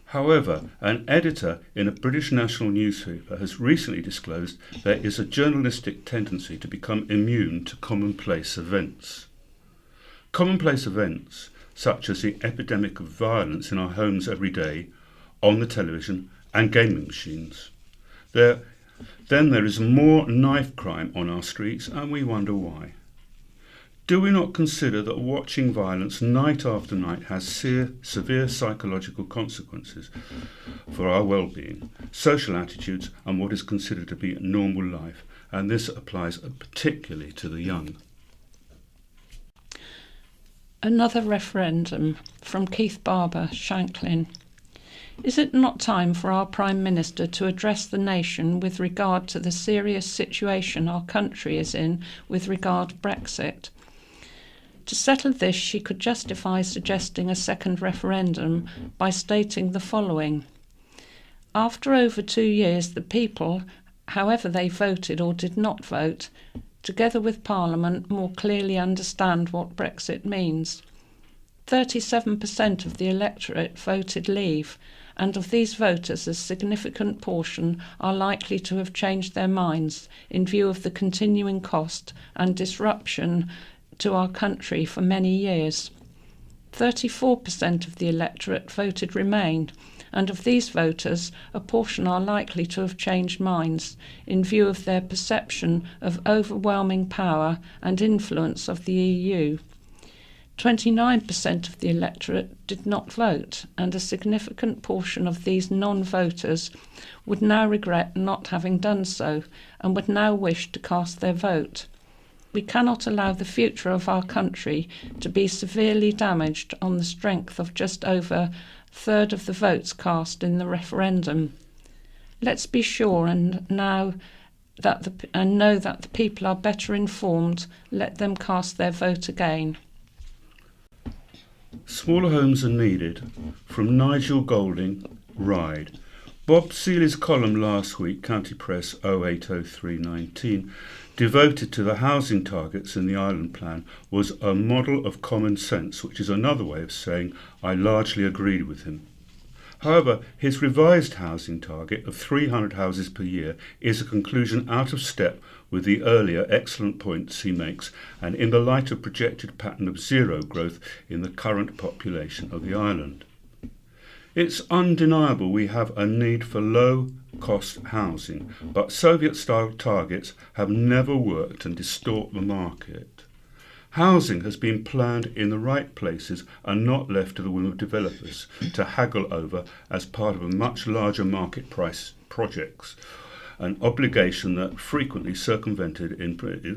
However, an editor in a British national newspaper has recently disclosed there is a journalistic tendency to become immune to commonplace events. Commonplace events, such as the epidemic of violence in our homes every day, on the television and gaming machines. Then there is more knife crime on our streets, and we wonder why. Do we not consider that watching violence night after night has severe psychological consequences for our well-being, social attitudes and what is considered to be normal life? And this applies particularly to the young. Another referendum from Keith Barber, Shanklin. Is it not time for our Prime Minister to address the nation with regard to the serious situation our country is in with regard to Brexit? To settle this, she could justify suggesting a second referendum by stating the following. After over 2 years, the people, however they voted or did not vote, together with Parliament, more clearly understand what Brexit means. 37% of the electorate voted Leave, and of these voters a significant portion are likely to have changed their minds in view of the continuing cost and disruption to our country for many years. 34% of the electorate voted Remain, and of these voters, a portion are likely to have changed minds in view of their perception of overwhelming power and influence of the EU. 29% of the electorate did not vote, and a significant portion of these non-voters would now regret not having done so and would now wish to cast their vote. We cannot allow the future of our country to be severely damaged on the strength of just over a third of the votes cast in the referendum. Let's be sure and know that the people are better informed. Let them cast their vote again. Smaller homes are needed. From Nigel Golding, Ryde. Bob Seeley's column last week, County Press 080319, devoted to the housing targets in the Island Plan, was a model of common sense, which is another way of saying I largely agreed with him. However, his revised housing target of 300 houses per year is a conclusion out of step with the earlier excellent points he makes, and in the light of projected pattern of zero growth in the current population of the island. It's undeniable we have a need for low-cost housing, but Soviet-style targets have never worked and distort the market. Housing has been planned in the right places and not left to the whim of developers to haggle over as part of a much larger market price projects, an obligation that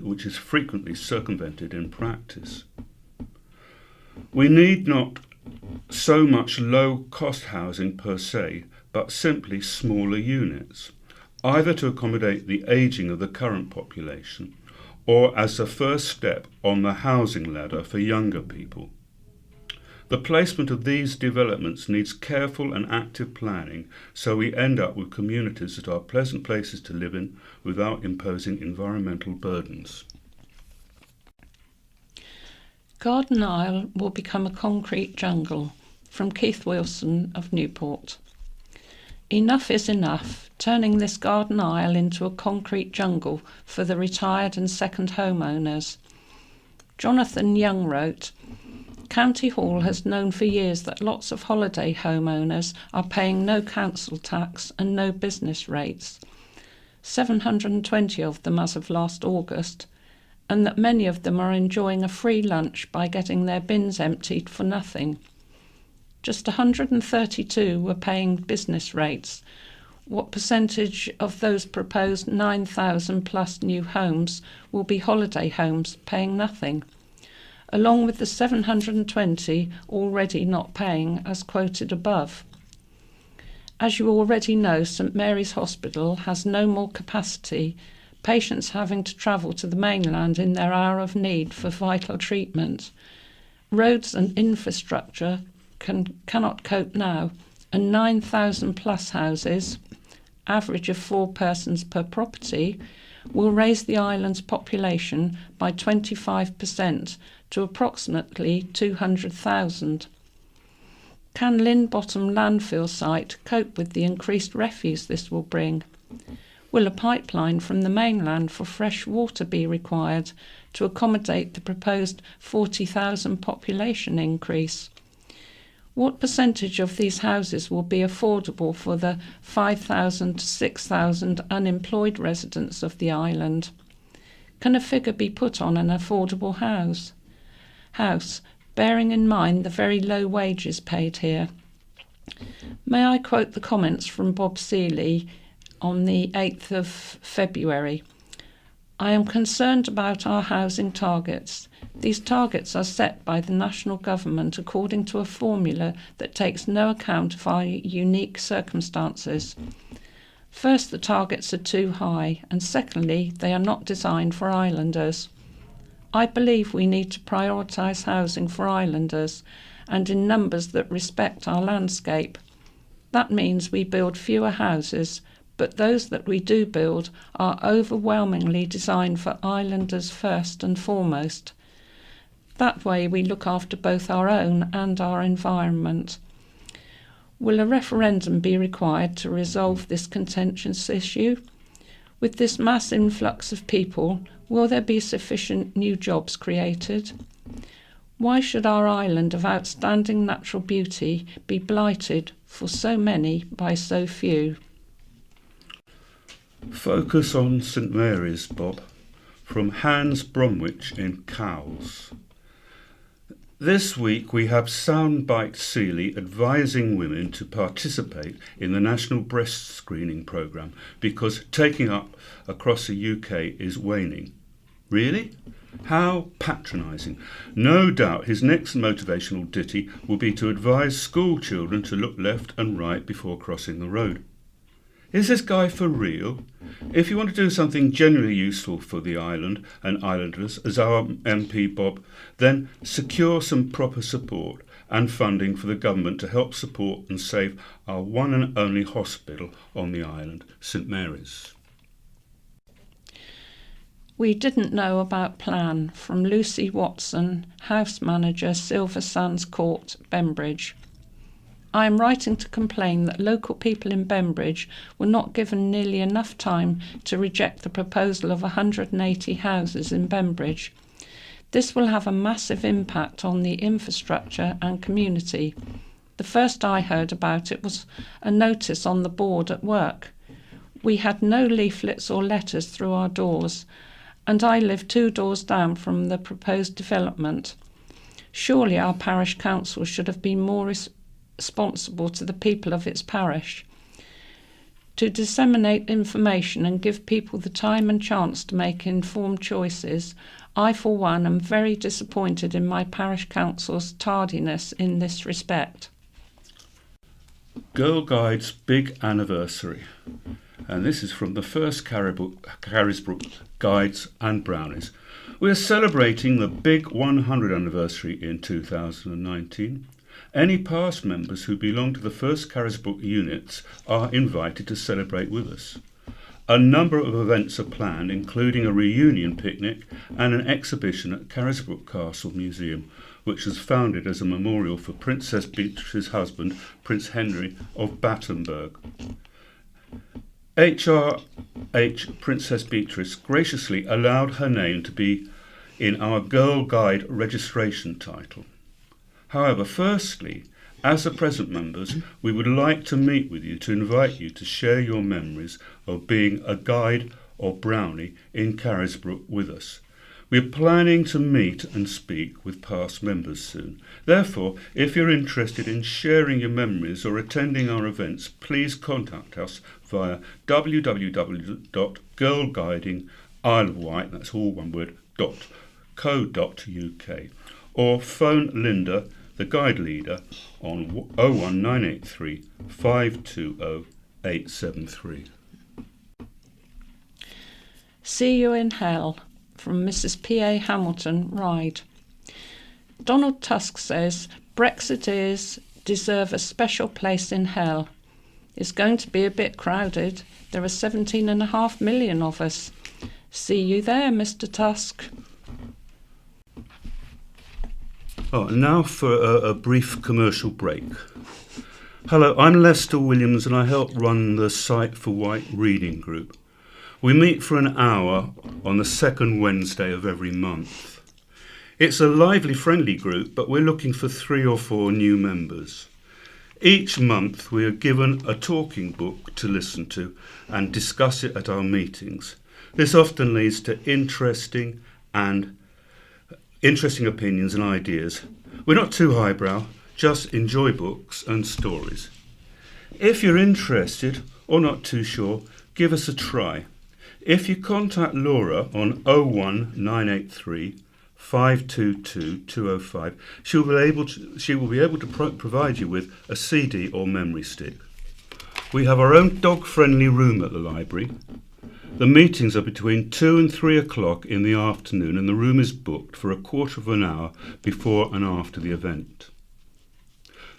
which is frequently circumvented in practice. We need not so much low-cost housing per se, but simply smaller units, either to accommodate the ageing of the current population or as a first step on the housing ladder for younger people. The placement of these developments needs careful and active planning so we end up with communities that are pleasant places to live in without imposing environmental burdens. Garden Isle will become a concrete jungle, from Keith Wilson of Newport. Enough is enough, turning this garden isle into a concrete jungle for the retired and second homeowners. Jonathan Young wrote, County Hall has known for years that lots of holiday homeowners are paying no council tax and no business rates, 720 of them as of last August, and that many of them are enjoying a free lunch by getting their bins emptied for nothing. Just 132 were paying business rates. What percentage of those proposed 9,000 plus new homes will be holiday homes paying nothing, along with the 720 already not paying as quoted above? As you already know, St Mary's Hospital has no more capacity, patients having to travel to the mainland in their hour of need for vital treatment. Roads and infrastructure cannot cope now, and 9,000 plus houses, average of 4 persons per property, will raise the island's population by 25% to approximately 200,000. Can Lynbottom landfill site cope with the increased refuse this will bring? Will a pipeline from the mainland for fresh water be required to accommodate the proposed 40,000 population increase? What percentage of these houses will be affordable for the 5,000 to 6,000 unemployed residents of the island? Can a figure be put on an affordable house, bearing in mind the very low wages paid here? May I quote the comments from Bob Seeley on the 8th of February? I am concerned about our housing targets. These targets are set by the national government according to a formula that takes no account of our unique circumstances. First, the targets are too high, and secondly, they are not designed for islanders. I believe we need to prioritise housing for islanders and in numbers that respect our landscape. That means we build fewer houses, but those that we do build are overwhelmingly designed for islanders first and foremost. That way we look after both our own and our environment. Will a referendum be required to resolve this contentious issue? With this mass influx of people, will there be sufficient new jobs created? Why should our island of outstanding natural beauty be blighted for so many by so few? Focus on St Mary's, Bob, from Hans Bromwich in Cowes. This week we have Soundbite Seeley advising women to participate in the National Breast Screening Programme because taking up across the UK is waning. Really? How patronising. No doubt his next motivational ditty will be to advise school children to look left and right before crossing the road. Is this guy for real? If you want to do something genuinely useful for the island and islanders, as our MP Bob, then secure some proper support and funding for the government to help support and save our one and only hospital on the island, St Mary's. We didn't know about plan, from Lucy Watson, House Manager, Silver Sands Court, Bembridge. I am writing to complain that local people in Bembridge were not given nearly enough time to reject the proposal of 180 houses in Bembridge. This will have a massive impact on the infrastructure and community. The first I heard about it was a notice on the board at work. We had no leaflets or letters through our doors, and I live 2 doors down from the proposed development. Surely our parish council should have been more responsible to the people of its parish. To disseminate information and give people the time and chance to make informed choices, I for one am very disappointed in my parish council's tardiness in this respect. Girl Guide's big anniversary, and this is from the first Carisbrooke guides and brownies. We are celebrating the big 100th anniversary in 2019. Any past members who belong to the first Carisbrooke units are invited to celebrate with us. A number of events are planned, including a reunion picnic and an exhibition at Carisbrooke Castle Museum, which was founded as a memorial for Princess Beatrice's husband, Prince Henry of Battenberg. HRH Princess Beatrice graciously allowed her name to be in our Girl Guide registration title. However, firstly, as the present members, we would like to meet with you to invite you to share your memories of being a guide or brownie in Carisbrooke with us. We are planning to meet and speak with past members soon. Therefore, if you're interested in sharing your memories or attending our events, please contact us via www.girlguidingisleofwight, that's all one word, .co.uk, or phone Linda, the guide leader, on 01983 520 873. See you in hell, from Mrs. P.A. Hamilton, Ryde. Donald Tusk says Brexiteers deserve a special place in hell. It's going to be a bit crowded. There are 17.5 million of us. See you there, Mr. Tusk. Oh, and now for a brief commercial break. Hello, I'm Lester Williams and I help run the Site for Wight reading group. We meet for an hour on the second Wednesday of every month. It's a lively, friendly group, but we're looking for 3 or 4 new members. Each month we are given a talking book to listen to and discuss it at our meetings. This often leads to interesting opinions and ideas. We're not too highbrow, just enjoy books and stories. If you're interested or not too sure, give us a try. If you contact Laura on 01983 522 205, she will be able to provide you with a CD or memory stick. We have our own dog-friendly room at the library. The meetings are between 2 and 3 o'clock in the afternoon, and the room is booked for a quarter of an hour before and after the event.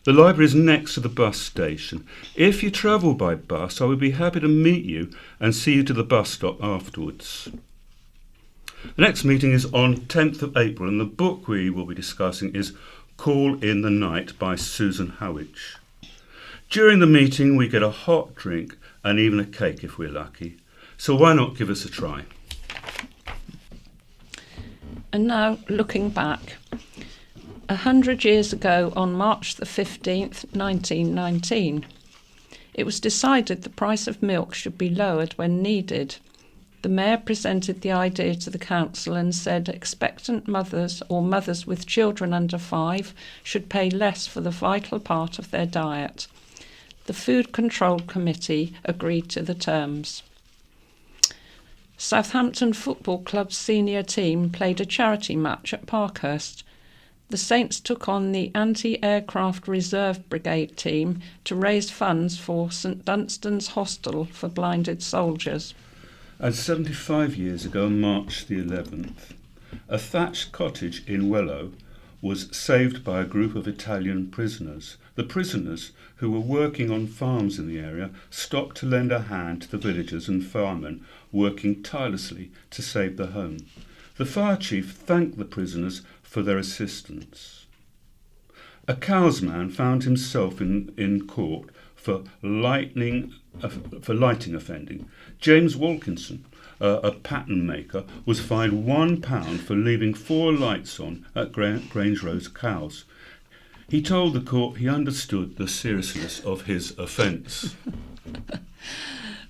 The library is next to the bus station. If you travel by bus, I would be happy to meet you and see you to the bus stop afterwards. The next meeting is on 10th of April, and the book we will be discussing is Call in the Night by Susan Howich. During the meeting, we get a hot drink and even a cake if we're lucky. So why not give us a try? And now, looking back, 100 years ago on March the 15th, 1919, it was decided the price of milk should be lowered when needed. The Mayor presented the idea to the council and said expectant mothers or mothers with children under 5 should pay less for the vital part of their diet. The Food Control Committee agreed to the terms. Southampton Football Club's senior team played a charity match at Parkhurst. The Saints took on the Anti-Aircraft Reserve Brigade team to raise funds for St Dunstan's Hostel for blinded soldiers. And 75 years ago, March the 11th, a thatched cottage in Wellow was saved by a group of Italian prisoners. The prisoners, who were working on farms in the area, stopped to lend a hand to the villagers and firemen working tirelessly to save the home. The fire chief thanked the prisoners for their assistance. A cowsman found himself in court for lighting offending. James Wilkinson, a pattern maker, was fined £1 for leaving 4 lights on at Grange Rose cows. He told the court he understood the seriousness of his offence.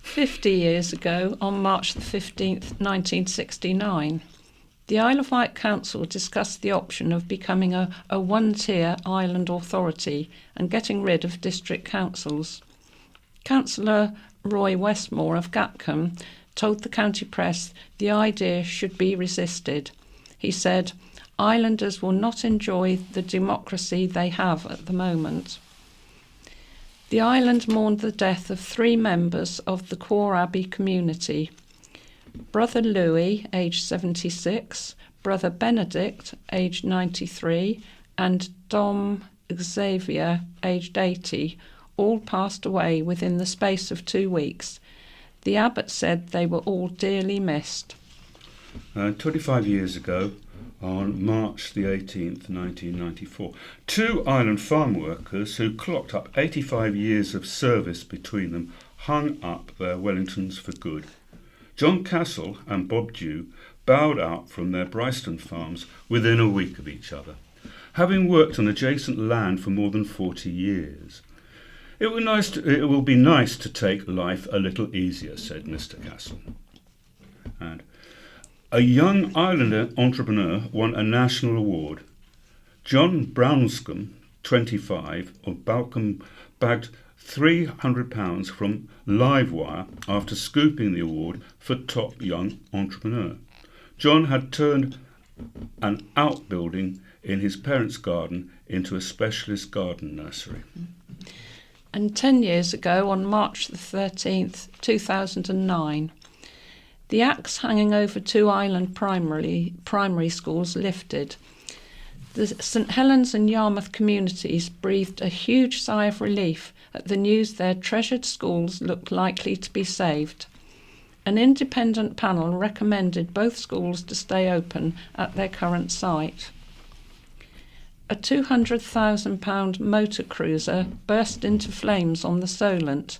50 years ago, on March the 15th, 1969, the Isle of Wight Council discussed the option of becoming a one-tier island authority and getting rid of district councils. Councillor Roy Westmore of Gatcombe told the county press the idea should be resisted. He said, "Islanders will not enjoy the democracy they have at the moment." The island mourned the death of 3 members of the Quor Abbey community. Brother Louis, aged 76, Brother Benedict, aged 93, and Dom Xavier, aged 80, all passed away within the space of 2 weeks. The abbot said they were all dearly missed. 25 years ago, on March the 18th, 1994, 2 island farm workers who clocked up 85 years of service between them hung up their Wellingtons for good. John Castle and Bob Dew bowed out from their Bryston farms within a week of each other, having worked on adjacent land for more than 40 years. It will be nice to take life a little easier, said Mr. Castle. And a young Islander entrepreneur won a national award. John Brownscombe, 25, of Balcombe, bagged £300 from Livewire after scooping the award for top young entrepreneur. John had turned an outbuilding in his parents' garden into a specialist garden nursery. And 10 years ago, on March the 13th, 2009, the axe hanging over 2 island primary schools lifted. The St Helens and Yarmouth communities breathed a huge sigh of relief at the news their treasured schools looked likely to be saved. An independent panel recommended both schools to stay open at their current site. A £200,000 motor cruiser burst into flames on the Solent.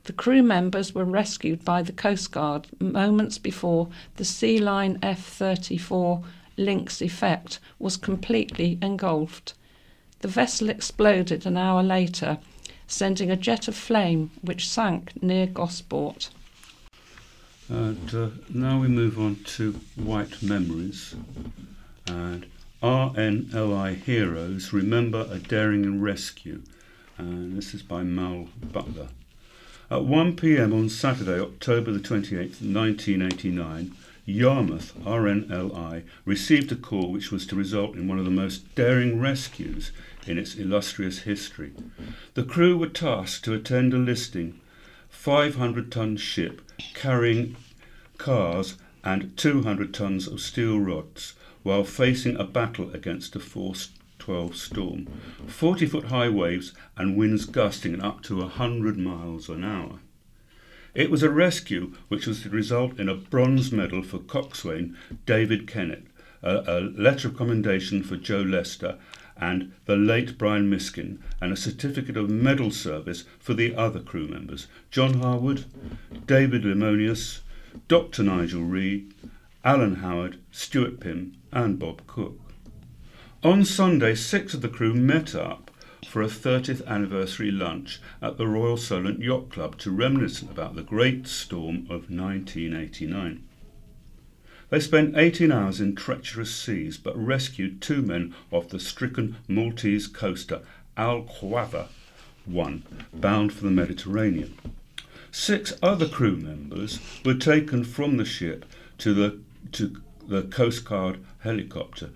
The crew members were rescued by the Coast Guard moments before the Sea Line F-34 Lynx effect was completely engulfed. The vessel exploded an hour later, sending a jet of flame which sank near Gosport. And now we move on to Wight Memories. And RNLI Heroes Remember a Daring Rescue. And this is by Mal Butler. At 1 p.m. on Saturday, October the 28th, 1989, Yarmouth RNLI received a call which was to result in one of the most daring rescues in its illustrious history. The crew were tasked to attend a listing 500-ton ship carrying cars and 200 tons of steel rods while facing a battle against a force 12 storm, 40-foot high waves and winds gusting up to 100 miles an hour. It was a rescue which was to result in a bronze medal for coxswain David Kennett, a letter of commendation for Joe Lester and the late Brian Miskin, and a certificate of medal service for the other crew members, John Harwood, David Limonius, Dr. Nigel Reed, Alan Howard, Stuart Pym and Bob Cook. On Sunday, 6 of the crew met up for a 30th anniversary lunch at the Royal Solent Yacht Club to reminisce about the great storm of 1989. They spent 18 hours in treacherous seas but rescued 2 men off the stricken Maltese coaster Al Quadra 1, bound for the Mediterranean. 6 other crew members were taken from the ship to the Coast Guard helicopter.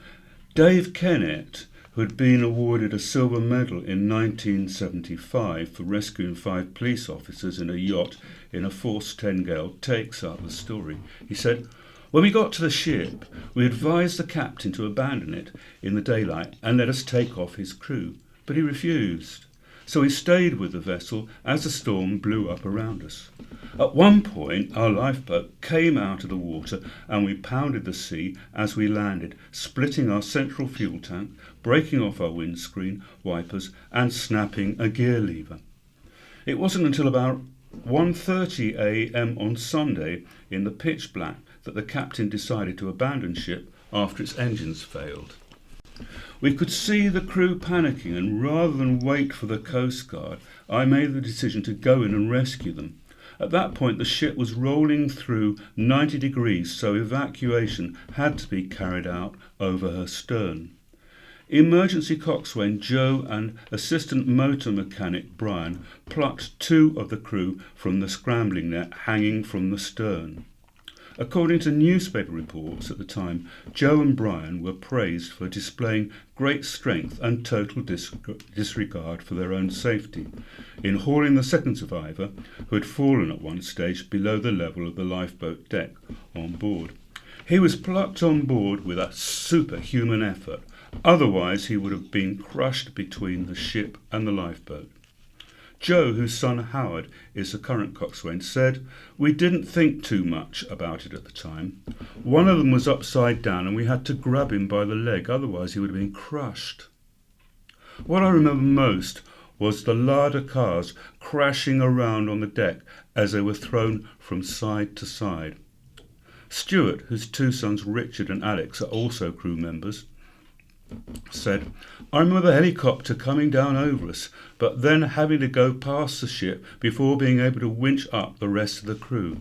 Dave Kennett, who had been awarded a silver medal in 1975 for rescuing 5 police officers in a yacht in a force 10 gale, takes up the story. He said, "When we got to the ship, we advised the captain to abandon it in the daylight and let us take off his crew, but he refused. So we stayed with the vessel as the storm blew up around us. At one point, our lifeboat came out of the water and we pounded the sea as we landed, splitting our central fuel tank, breaking off our windscreen wipers and snapping a gear lever. It wasn't until about 1:30 a.m. on Sunday in the pitch black that the captain decided to abandon ship after its engines failed. We could see the crew panicking, and rather than wait for the Coast Guard, I made the decision to go in and rescue them. At that point, the ship was rolling through 90 degrees, so evacuation had to be carried out over her stern. Emergency coxswain Joe and assistant motor mechanic Brian plucked 2 of the crew from the scrambling net hanging from the stern. According to newspaper reports at the time, Joe and Brian were praised for displaying great strength and total disregard for their own safety in hauling the second survivor, who had fallen at one stage below the level of the lifeboat deck, on board. He was plucked on board with a superhuman effort, otherwise he would have been crushed between the ship and the lifeboat. Joe, whose son Howard is the current coxswain, said, "We didn't think too much about it at the time. One of them was upside down and we had to grab him by the leg, otherwise he would have been crushed." What I remember most was the larder cars crashing around on the deck as they were thrown from side to side. Stuart, whose two sons Richard and Alex are also crew members, said, "I remember the helicopter coming down over us, but then having to go past the ship before being able to winch up the rest of the crew."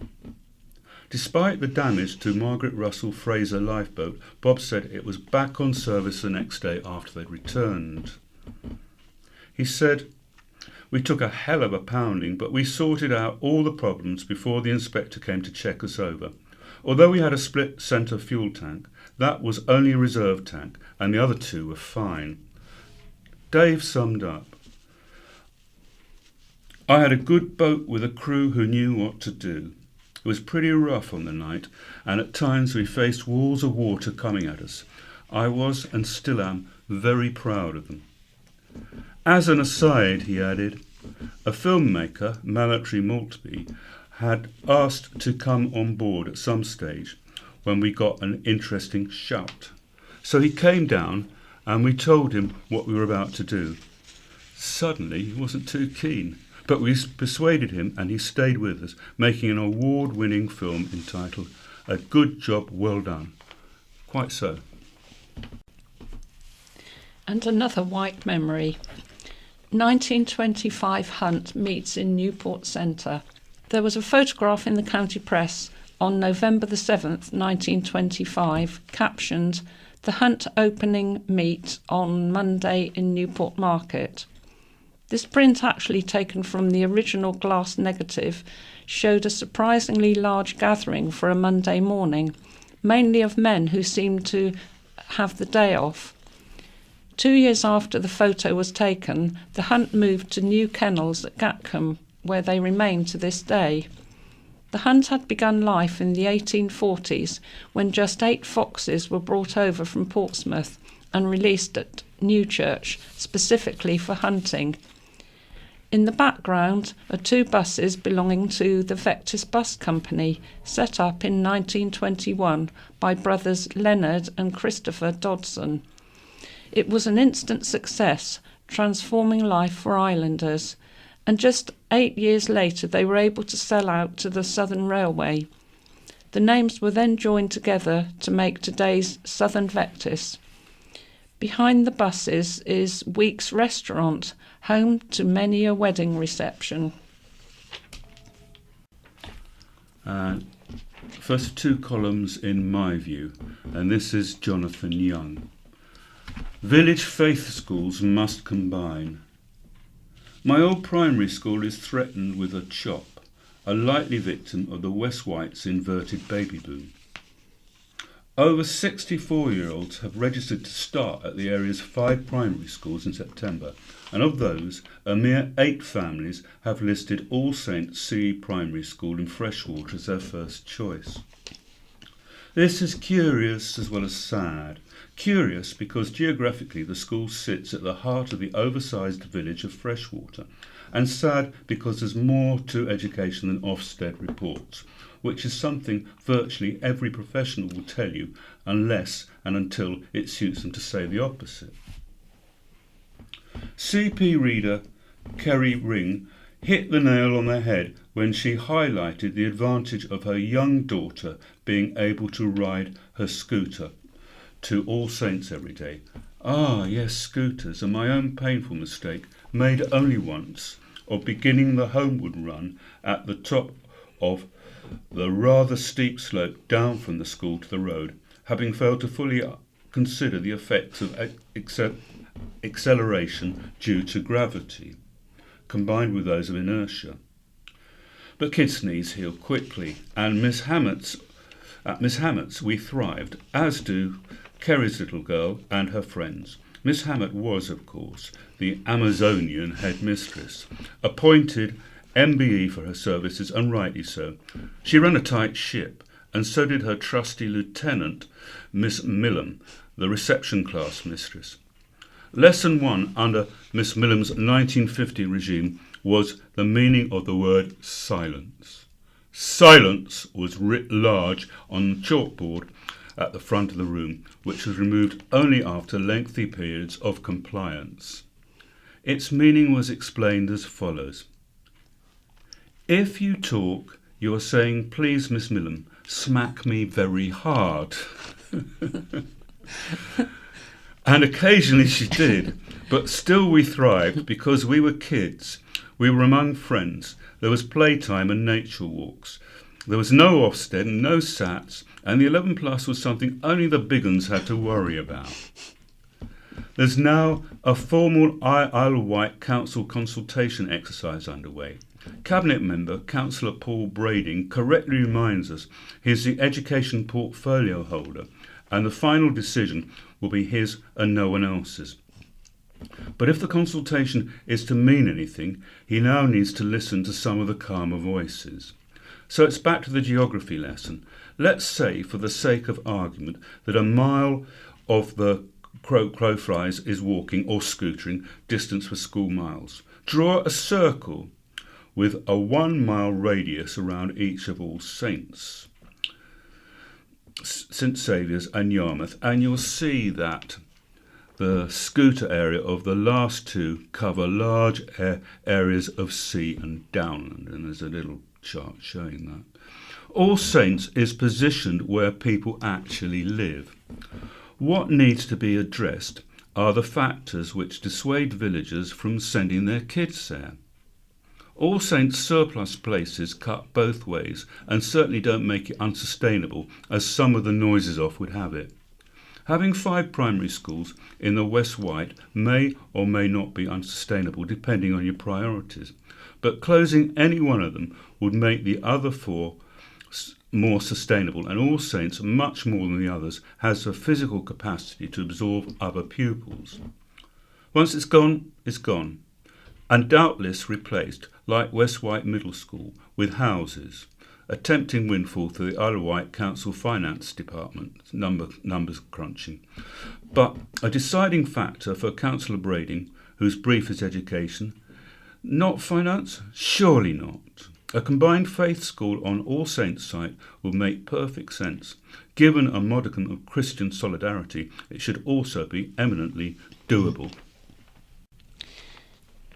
Despite the damage to Margaret Russell Fraser lifeboat, Bob said it was back on service the next day after they'd returned. He said, "We took a hell of a pounding, but we sorted out all the problems before the inspector came to check us over. Although we had a split centre fuel tank, that was only a reserve tank, and the other two were fine." Dave summed up, "I had a good boat with a crew who knew what to do. It was pretty rough on the night, and at times we faced walls of water coming at us. I was, and still am, very proud of them." As an aside, he added, a filmmaker, Mallory Maltby, had asked to come on board at some stage when we got an interesting shout. So he came down and we told him what we were about to do. Suddenly he wasn't too keen, but we persuaded him and he stayed with us, making an award-winning film entitled A Good Job Well Done. Quite so. And another Wight memory. 1925 hunt meets in Newport Centre. There was a photograph in the county press on November the 7th, 1925, captioned, "The hunt opening meet on Monday in Newport Market." This print, actually taken from the original glass negative, showed a surprisingly large gathering for a Monday morning, mainly of men who seemed to have the day off. 2 years after the photo was taken, the hunt moved to new kennels at Gatcombe, where they remain to this day. The hunt had begun life in the 1840s when just 8 foxes were brought over from Portsmouth and released at Newchurch, specifically for hunting. In the background are 2 buses belonging to the Vectis Bus Company, set up in 1921 by brothers Leonard and Christopher Dodson. It was an instant success, transforming life for islanders, and just 8 years later they were able to sell out to the Southern Railway. The names were then joined together to make today's Southern Vectis. Behind the buses is Week's Restaurant, home to many a wedding reception. First 2 columns in my view, and this is Jonathan Young. Village faith schools must combine. My old primary school is threatened with a chop, a likely victim of the West Wights' inverted baby boom. Over 64-year-olds have registered to start at the area's 5 primary schools in September, and of those, a mere 8 families have listed All Saints CE Primary School in Freshwater as their first choice. This is curious as well as sad. Curious because geographically the school sits at the heart of the oversized village of Freshwater, and sad because there's more to education than Ofsted reports, which is something virtually every professional will tell you unless and until it suits them to say the opposite. CP reader Kerry Ring hit the nail on the head when she highlighted the advantage of her young daughter being able to ride her scooter to All Saints every day. Ah, yes, scooters, and my own painful mistake, made only once, of beginning the homeward run at the top of the rather steep slope down from the school to the road, having failed to fully consider the effects of acceleration due to gravity, combined with those of inertia. But kids' knees heal quickly, and Miss Hammett's At Miss Hammett's we thrived, as do Kerry's little girl and her friends. Miss Hammett was, of course, the Amazonian headmistress, appointed MBE for her services, and rightly so. She ran a tight ship, and so did her trusty lieutenant, Miss Millam, the reception class mistress. Lesson 1 under Miss Millam's 1950 regime was the meaning of the word silence. Silence was writ large on the chalkboard at the front of the room, which was removed only after lengthy periods of compliance. Its meaning was explained as follows. If you talk, you are saying, please, Miss Millam, smack me very hard. And occasionally she did, but still we thrived because we were kids. We were among friends. There was playtime and nature walks. There was no Ofsted and no SATs, and the 11 plus was something only the big uns had to worry about. There's now a formal Isle of Wight Council consultation exercise underway. Cabinet member Councillor Paul Brading correctly reminds us he's the education portfolio holder, and the final decision will be his and no one else's. But if the consultation is to mean anything, he now needs to listen to some of the calmer voices. So it's back to the geography lesson. Let's say, for the sake of argument, that a mile of the crow flies is walking or scootering distance for school miles. Draw a circle with a 1 mile radius around each of All Saints, St Saviour's and Yarmouth, and you'll see that the scooter area of the last two cover large areas of sea and downland, and there's a little chart showing that. All Saints is positioned where people actually live. What needs to be addressed are the factors which dissuade villagers from sending their kids there. All Saints surplus places cut both ways and certainly don't make it unsustainable, as some of the noises off would have it. Having 5 primary schools in the West Wight may or may not be unsustainable depending on your priorities, but closing any one of them would make the other 4 more sustainable, and All Saints, much more than the others, has the physical capacity to absorb other pupils. Once it's gone, and doubtless replaced, like West Wight Middle School, with houses, a tempting windfall to the Isle of Wight Council Finance Department, numbers crunching. But a deciding factor for Councillor Brading, whose brief is education, not finance? Surely not. A combined faith school on All Saints site would make perfect sense. Given a modicum of Christian solidarity, it should also be eminently doable.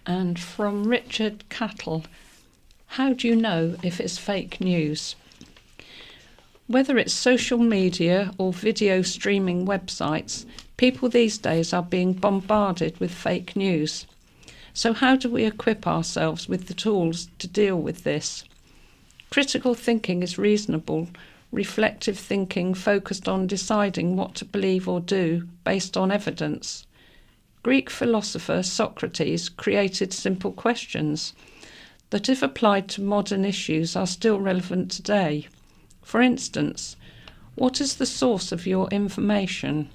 And from Richard Cattle, how do you know if it's fake news? Whether it's social media or video streaming websites, people these days are being bombarded with fake news. So how do we equip ourselves with the tools to deal with this? Critical thinking is reasonable, reflective thinking focused on deciding what to believe or do based on evidence. Greek philosopher Socrates created simple questions that, if applied to modern issues, are still relevant today. For instance, what is the source of your information?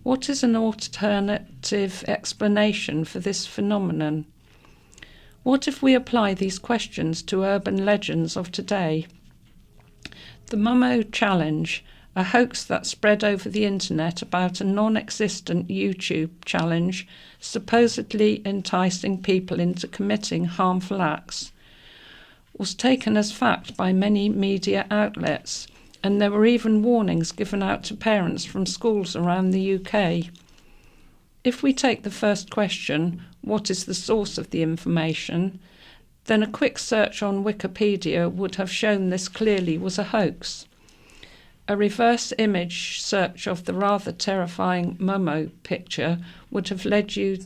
What is an alternative explanation for this phenomenon? What if we apply these questions to urban legends of today? The Momo Challenge, a hoax that spread over the internet about a non-existent YouTube challenge supposedly enticing people into committing harmful acts, was taken as fact by many media outlets, and there were even warnings given out to parents from schools around the UK. If we take the first question, what is the source of the information, then a quick search on Wikipedia would have shown this clearly was a hoax. A reverse image search of the rather terrifying Momo picture would have led you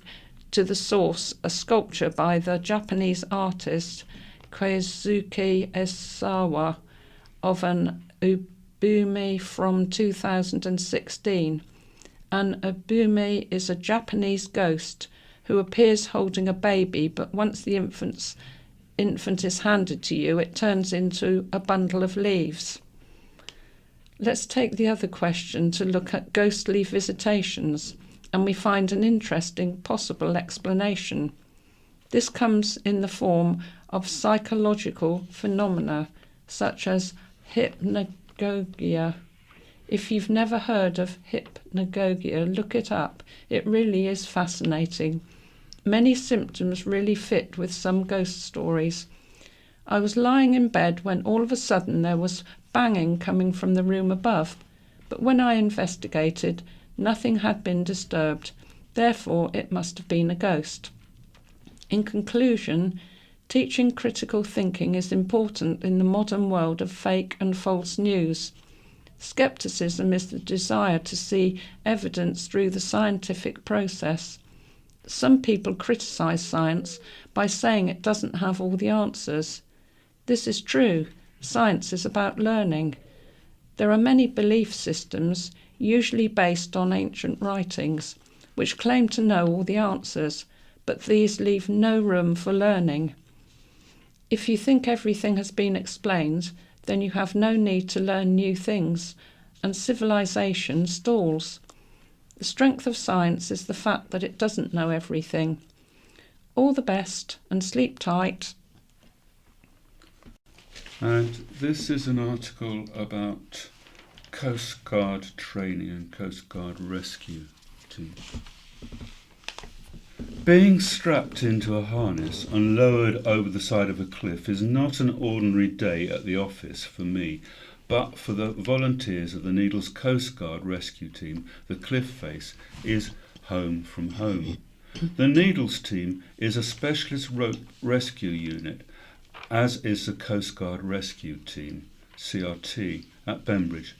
to the source, a sculpture by the Japanese artist Koizuki Esawa of an ubumi from 2016. An ubumi is a Japanese ghost who appears holding a baby, but once the infant is handed to you, it turns into a bundle of leaves. Let's take the other question to look at ghostly visitations, and we find an interesting possible explanation. This comes in the form of psychological phenomena such as hypnagogia. If you've never heard of hypnagogia, look it up. It really is fascinating. Many symptoms really fit with some ghost stories. I was lying in bed when all of a sudden there was banging coming from the room above, but when I investigated, nothing had been disturbed. Therefore, it must have been a ghost. In conclusion, teaching critical thinking is important in the modern world of fake and false news. Skepticism is the desire to see evidence through the scientific process. Some people criticise science by saying it doesn't have all the answers. This is true. Science is about learning. There are many belief systems, usually based on ancient writings, which claim to know all the answers, but these leave no room for learning. If you think everything has been explained, then you have no need to learn new things, and civilization stalls. The strength of science is the fact that it doesn't know everything. All the best, and sleep tight. And this is an article about Coast Guard training and Coast Guard rescue team. Being strapped into a harness and lowered over the side of a cliff is not an ordinary day at the office for me, but for the volunteers of the Needles Coast Guard rescue team, the cliff face is home from home. The Needles team is a specialist rope rescue unit, as is the Coast Guard rescue team, CRT, at Bembridge.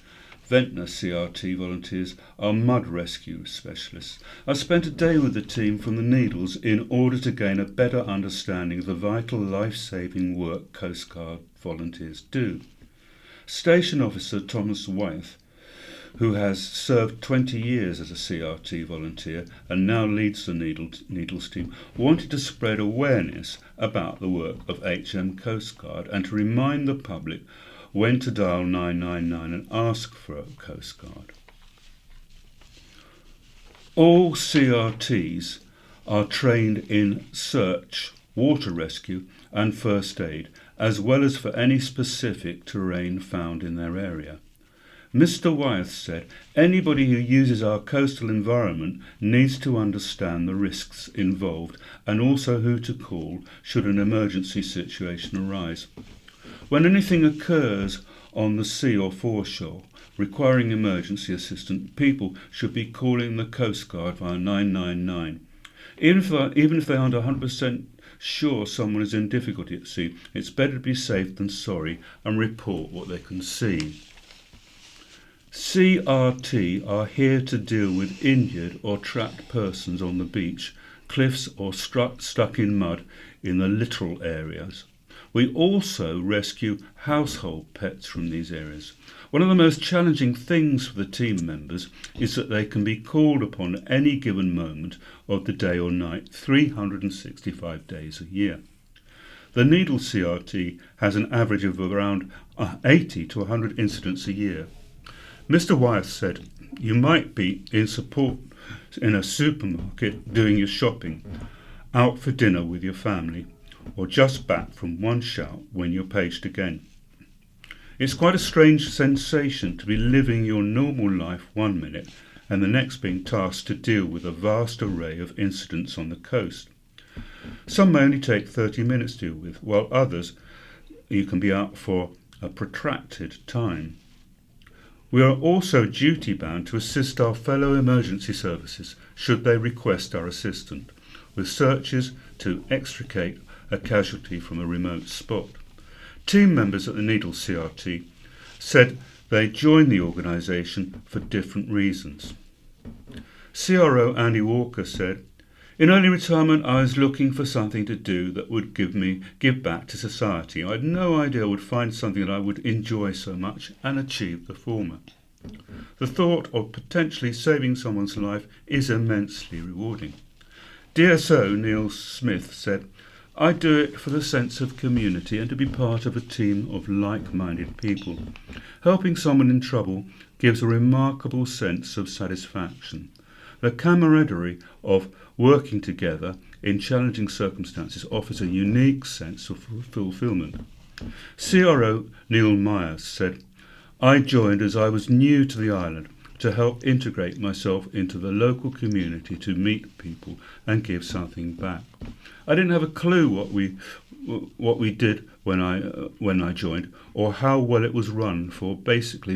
Ventnor CRT volunteers are mud rescue specialists. I spent a day with the team from the Needles in order to gain a better understanding of the vital life-saving work Coast Guard volunteers do. Station Officer Thomas Wight, who has served 20 years as a CRT volunteer and now leads the Needles team, wanted to spread awareness about the work of HM Coast Guard and to remind the public when to dial 999 and ask for a Coast Guard. All CRTs are trained in search, water rescue and first aid, as well as for any specific terrain found in their area. Mr. Wyeth said, anybody who uses our coastal environment needs to understand the risks involved and also who to call should an emergency situation arise. When anything occurs on the sea or foreshore requiring emergency assistance, people should be calling the Coast Guard via 999. Even if they aren't 100% sure someone is in difficulty at sea, it's better to be safe than sorry and report what they can see. CRT are here to deal with injured or trapped persons on the beach, cliffs or stuck in mud in the littoral areas. We also rescue household pets from these areas. One of the most challenging things for the team members is that they can be called upon at any given moment of the day or night, 365 days a year. The Needle CRT has an average of around 80 to 100 incidents a year. Mr. Wyeth said, you might be in support in a supermarket doing your shopping, out for dinner with your family, or just back from one shout when you're paged again. It's quite a strange sensation to be living your normal life one minute and the next being tasked to deal with a vast array of incidents on the coast. Some may only take 30 minutes to deal with, while others you can be out for a protracted time. We are also duty-bound to assist our fellow emergency services should they request our assistance, with searches to extricate a casualty from a remote spot. Team members at the Needles CRT said they joined the organisation for different reasons. CRO Andy Walker said, in early retirement I was looking for something to do that would give back to society. I had no idea I would find something that I would enjoy so much and achieve the former. The thought of potentially saving someone's life is immensely rewarding. DSO Neil Smith said, I do it for the sense of community and to be part of a team of like-minded people. Helping someone in trouble gives a remarkable sense of satisfaction. The camaraderie of working together in challenging circumstances offers a unique sense of fulfilment. CRO Neil Myers said, "I joined as I was new to the island to help integrate myself into the local community, to meet people and give something back. I didn't have a clue what we did when I joined, or how well it was run for a basically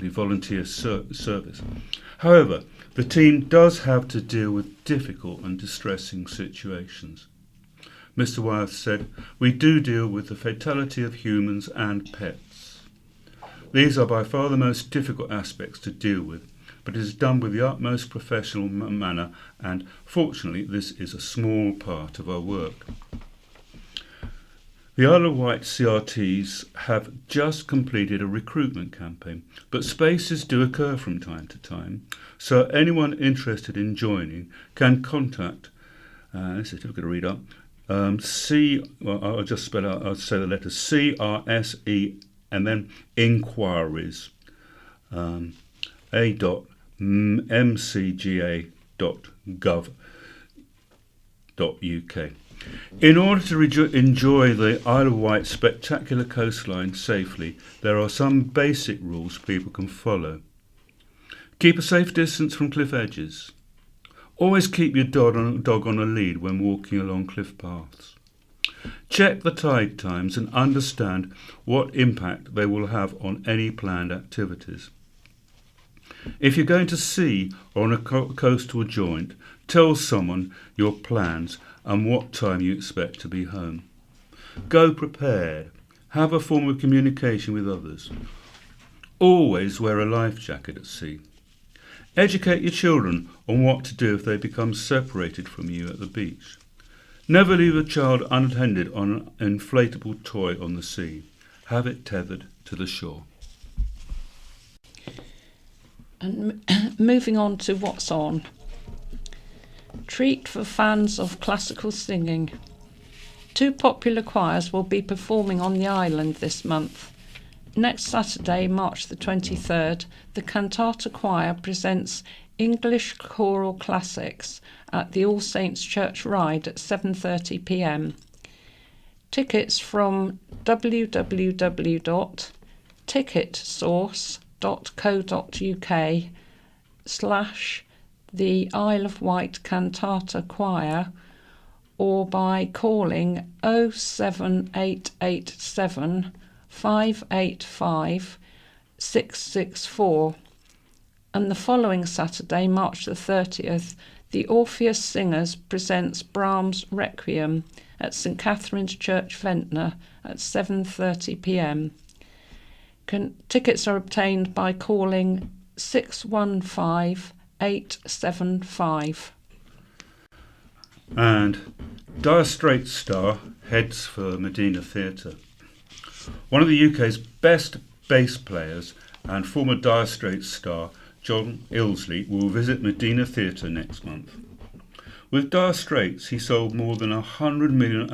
volunteer service. However, the team does have to deal with difficult and distressing situations." Mr. Wyeth said, "We do deal with the fatality of humans and pets. These are by far the most difficult aspects to deal with, but it is done with the utmost professional manner, and fortunately this is a small part of our work." The Isle of Wight CRTs have just completed a recruitment campaign, but spaces do occur from time to time, so anyone interested in joining can contact, this is difficult to read up, I'll say the letters CRSE and then inquiries, a.mcga.gov.uk. In order to enjoy the Isle of Wight spectacular coastline safely, there are some basic rules people can follow. Keep a safe distance from cliff edges. Always keep your dog on a lead when walking along cliff paths. Check the tide times and understand what impact they will have on any planned activities. If you're going to sea or on a coastal joint, tell someone your plans and what time you expect to be home. Go prepared. Have a form of communication with others. Always wear a life jacket at sea. Educate your children on what to do if they become separated from you at the beach. Never leave a child unattended on an inflatable toy on the sea. Have it tethered to the shore. And moving on to what's on. Treat for fans of classical singing. 2 popular choirs will be performing on the island this month. Next Saturday, March the 23rd, the Cantata Choir presents English choral classics at the All Saints Church Ryde at 7:30 p.m. Tickets from www.ticketsource.co.uk/the Isle of Wight Cantata Choir, or by calling 07887 585 664. And the following Saturday, March the 30th, the Orpheus Singers presents Brahms' Requiem at St Catherine's Church, Ventnor at 7:30 p.m. Tickets are obtained by calling 615 875. And Dire Straits star heads for Medina Theatre. One of the UK's best bass players and former Dire Straits star John Ilsley will visit Medina Theatre next month. With Dire Straits, he sold more than 100 million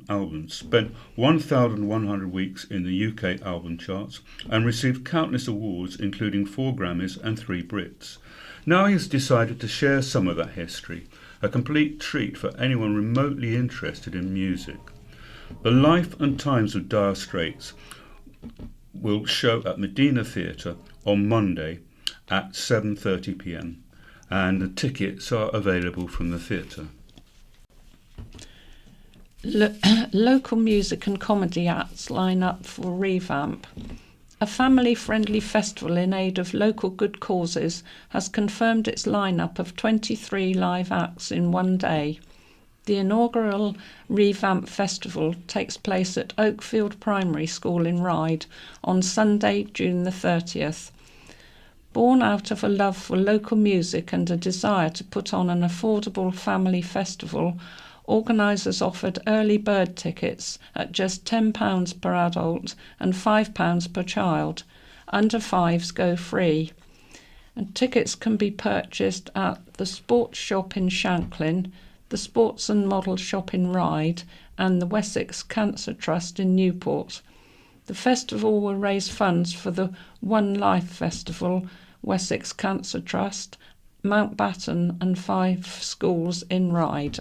albums, spent 1,100 weeks in the UK album charts, and received countless awards, including 4 Grammys and 3 Brits. Now he's decided to share some of that history, a complete treat for anyone remotely interested in music. The life and times of Dire Straits will show at Medina Theatre on Monday at 7:30 p.m. and the tickets are available from the theatre. Local music and comedy acts line up for revamp. A family-friendly festival in aid of local good causes has confirmed its lineup of 23 live acts in one day. The inaugural Revamp Festival takes place at Oakfield Primary School in Ryde on Sunday, June the 30th. Born out of a love for local music and a desire to put on an affordable family festival, organisers offered early bird tickets at just £10 per adult and £5 per child. Under 5s go free. And tickets can be purchased at the Sports Shop in Shanklin, the Sports and Model Shop in Ryde, and the Wessex Cancer Trust in Newport. The festival will raise funds for the One Life Festival, Wessex Cancer Trust, Mountbatten and 5 schools in Ryde.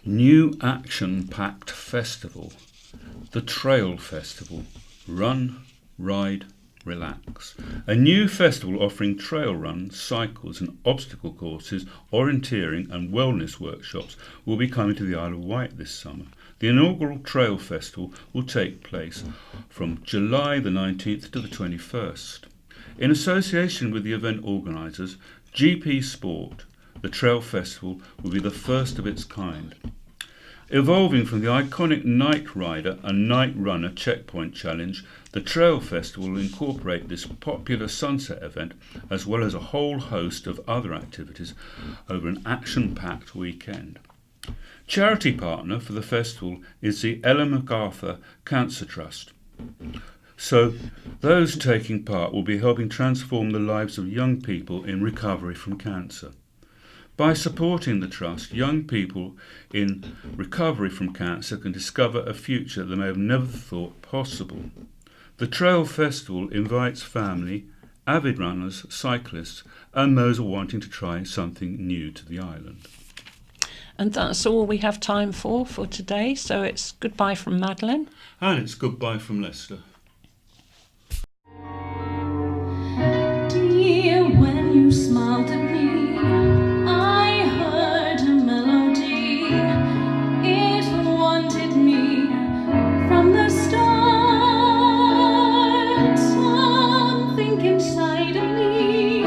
New action-packed festival, the Trail Festival, Run, Ride, Relax. A new festival offering trail runs, cycles and obstacle courses, orienteering and wellness workshops will be coming to the Isle of Wight this summer. The inaugural Trail Festival will take place from July the 19th to the 21st. In association with the event organisers, GP Sport, the Trail Festival will be the first of its kind. Evolving from the iconic Night Rider and Night Runner Checkpoint Challenge, the Trail Festival will incorporate this popular sunset event as well as a whole host of other activities over an action-packed weekend. Charity partner for the festival is the Ellen MacArthur Cancer Trust. So those taking part will be helping transform the lives of young people in recovery from cancer. By supporting the Trust, young people in recovery from cancer can discover a future they may have never thought possible. The Trail Festival invites family, avid runners, cyclists and those wanting to try something new to the island. And that's all we have time for today, so it's goodbye from Madeline. And it's goodbye from Leicester. Dear, when you smiled at me, I heard a melody. It wanted me from the start. Something inside of me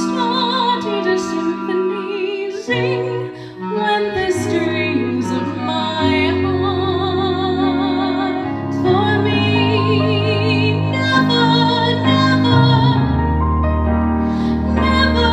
started a symphony sing when the strings of my heart for me never, never. Never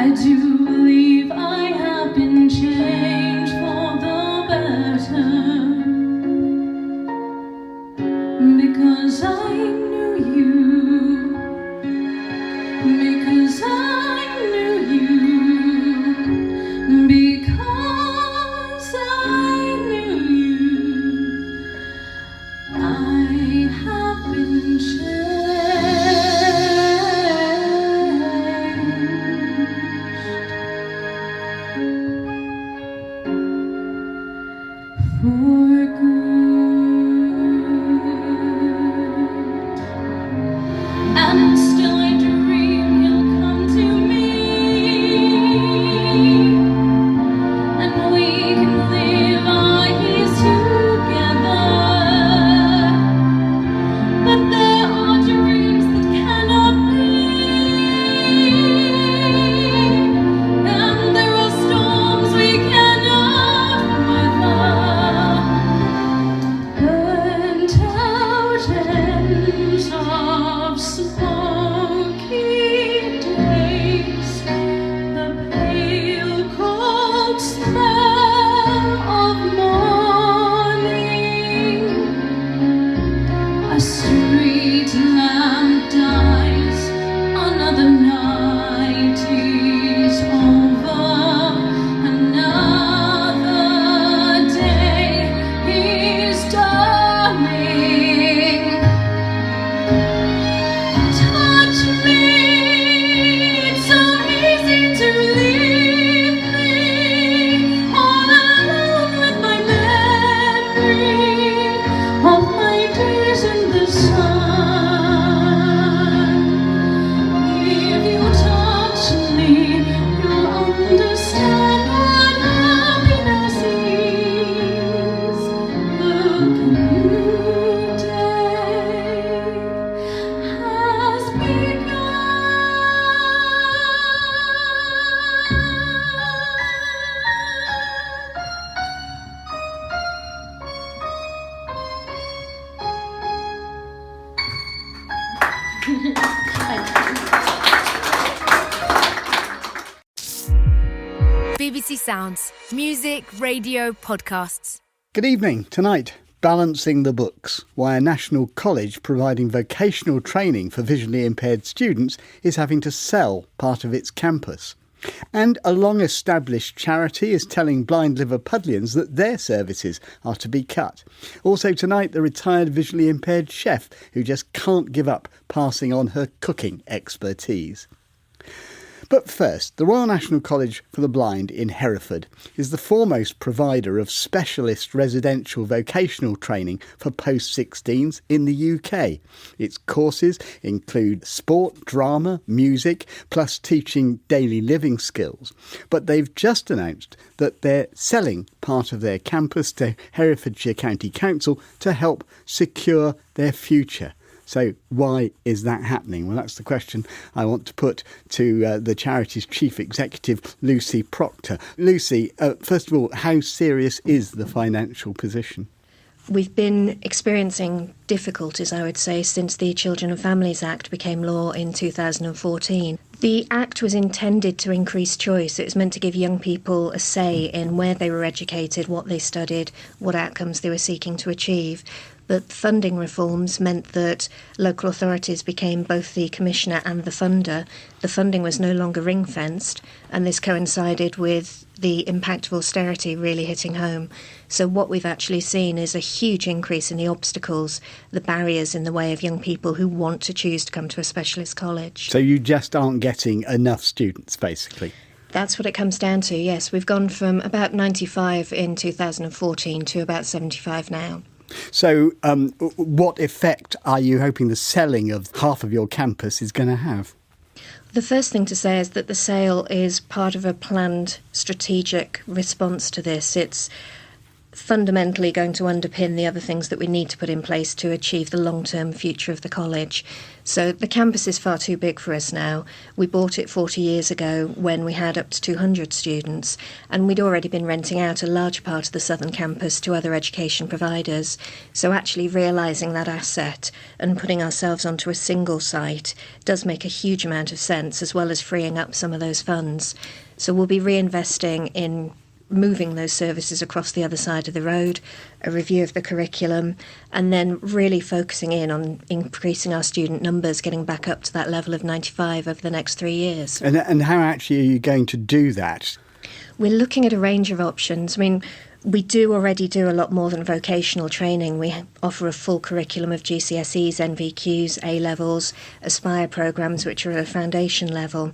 I do believe I have been changed for the better, because I knew you, because I knew you, because I knew you, I have been changed. For good, and still I dream he'll come to me, and we can live our years together. But there are dreams that cannot be, and there are storms we cannot weather. Burnt out ends of smoky days, the pale cold smell of morning. A street lamp dies, another night is over, another day is dawning. Touch me, it's so easy to leave me all alone with my memory of my days in the sun. If you touch me, you'll understand what happiness is. Look, a new day has BBC Sounds. Music, radio, podcasts. Good evening. Tonight, Balancing the Books, why a national college providing vocational training for visually impaired students is having to sell part of its campus. And a long-established charity is telling blind Liverpudlians that their services are to be cut. Also tonight, the retired visually impaired chef who just can't give up passing on her cooking expertise. But first, the Royal National College for the Blind in Hereford is the foremost provider of specialist residential vocational training for post-16s in the UK. Its courses include sport, drama, music, plus teaching daily living skills. But they've just announced that they're selling part of their campus to Herefordshire County Council to help secure their future. So why is that happening? Well, that's the question I want to put to the charity's chief executive, Lucy Proctor. Lucy, first of all, how serious is the financial position? We've been experiencing difficulties, I would say, since the Children and Families Act became law in 2014. The Act was intended to increase choice. It was meant to give young people a say in where they were educated, what they studied, what outcomes they were seeking to achieve. But funding reforms meant that local authorities became both the commissioner and the funder. The funding was no longer ring-fenced, and this coincided with the impact of austerity really hitting home. So what we've actually seen is a huge increase in the obstacles, the barriers in the way of young people who want to choose to come to a specialist college. So you just aren't getting enough students, basically? That's what it comes down to, yes. We've gone from about 95 in 2014 to about 75 now. So what effect are you hoping the selling of half of your campus is going to have? The first thing to say is that the sale is part of a planned strategic response to this. It's fundamentally going to underpin the other things that we need to put in place to achieve the long-term future of the college. So the campus is far too big for us now. We bought it 40 years ago when we had up to 200 students, and we'd already been renting out a large part of the southern campus to other education providers. So actually realising that asset and putting ourselves onto a single site does make a huge amount of sense, as well as freeing up some of those funds. So we'll be reinvesting in moving those services across the other side of the road, a review of the curriculum, and then really focusing in on increasing our student numbers, getting back up to that level of 95 over the next 3 years. And how actually are you going to do that? We're looking at a range of options. I mean, we do already do a lot more than vocational training. We offer a full curriculum of GCSEs, NVQs, A-levels, Aspire programmes, which are at a foundation level.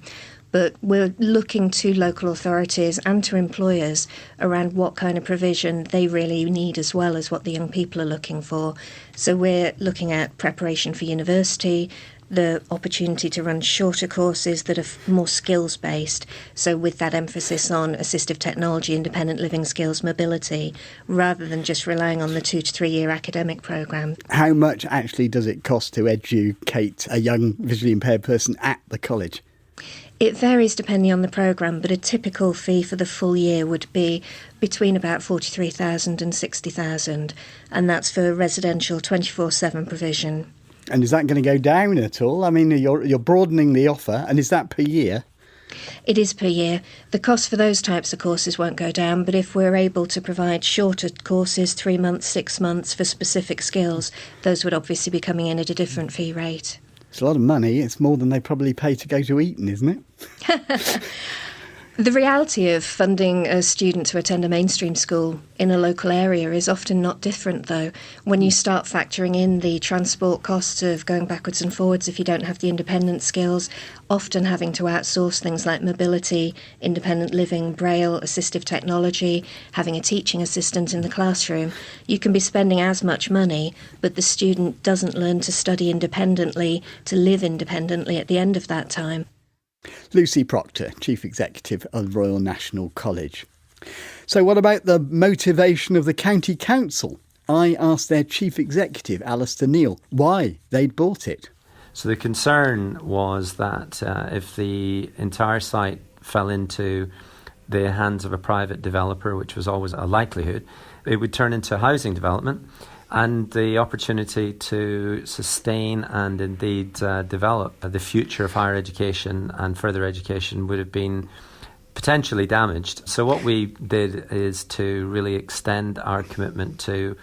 But we're looking to local authorities and to employers around what kind of provision they really need, as well as what the young people are looking for. So we're looking at preparation for university, the opportunity to run shorter courses that are more skills-based, so with that emphasis on assistive technology, independent living skills, mobility, rather than just relying on the 2 to 3 year academic programme. How much actually does it cost to educate a young visually impaired person at the college? It varies depending on the programme, but a typical fee for the full year would be between about 43,000 and 60,000, and that's for residential 24/7 provision. And is that going to go down at all? I mean, you're broadening the offer, and is that per year? It is per year. The cost for those types of courses won't go down, but if we're able to provide shorter courses, 3 months, 6 months, for specific skills, those would obviously be coming in at a different fee rate. It's a lot of money. It's more than they probably pay to go to Eton, isn't it? The reality of funding a student to attend a mainstream school in a local area is often not different, though. When you start factoring in the transport costs of going backwards and forwards if you don't have the independent skills, often having to outsource things like mobility, independent living, braille, assistive technology, having a teaching assistant in the classroom, you can be spending as much money, but the student doesn't learn to study independently, to live independently at the end of that time. Lucy Proctor, Chief Executive of Royal National College. So what about the motivation of the County Council? I asked their Chief Executive, Alistair Neil, why they'd bought it. So the concern was that if the entire site fell into the hands of a private developer, which was always a likelihood, it would turn into housing development, and the opportunity to sustain and indeed develop the future of higher education and further education would have been potentially damaged. So what we did is to really extend our commitment to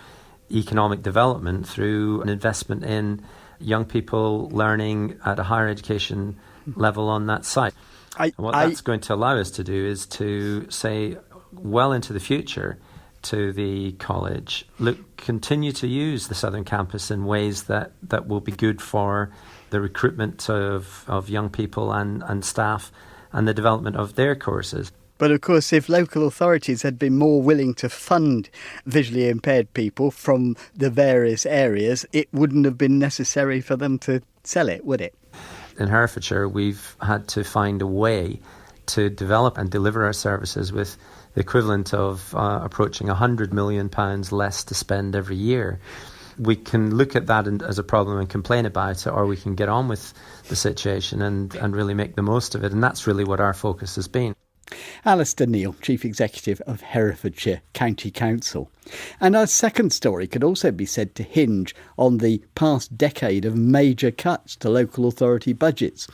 economic development through an investment in young people learning at a higher education level on that site. That's going to allow us to do is to say well into the future to the college, look, continue to use the Southern Campus in ways that will be good for the recruitment of young people and staff and the development of their courses. But of course, if local authorities had been more willing to fund visually impaired people from the various areas, it wouldn't have been necessary for them to sell it, would it? In Herefordshire, we've had to find a way to develop and deliver our services with the equivalent of approaching £100 million less to spend every year. We can look at that as a problem and complain about it, or we can get on with the situation and really make the most of it. And that's really what our focus has been. Alistair Neil, Chief Executive of Herefordshire County Council. And our second story could also be said to hinge on the past decade of major cuts to local authority budgets.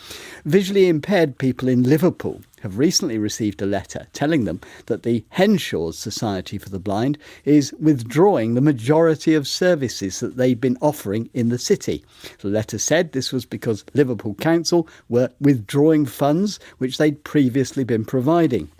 Visually impaired people in Liverpool have recently received a letter telling them that the Henshaws Society for the Blind is withdrawing the majority of services that they've been offering in the city. The letter said this was because Liverpool Council were withdrawing funds which they'd previously been providing.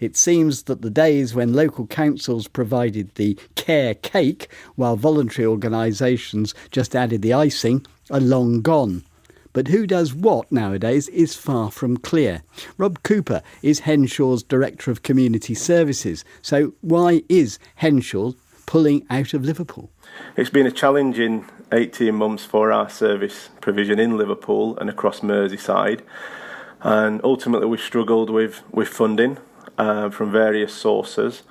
It seems that the days when local councils provided the care cake while voluntary organisations just added the icing are long gone. But who does what nowadays is far from clear. Rob Cooper is Henshaw's Director of Community Services. So why is Henshaw pulling out of Liverpool? It's been a challenging 18 months for our service provision in Liverpool and across Merseyside. And ultimately we've struggled with funding from various sources.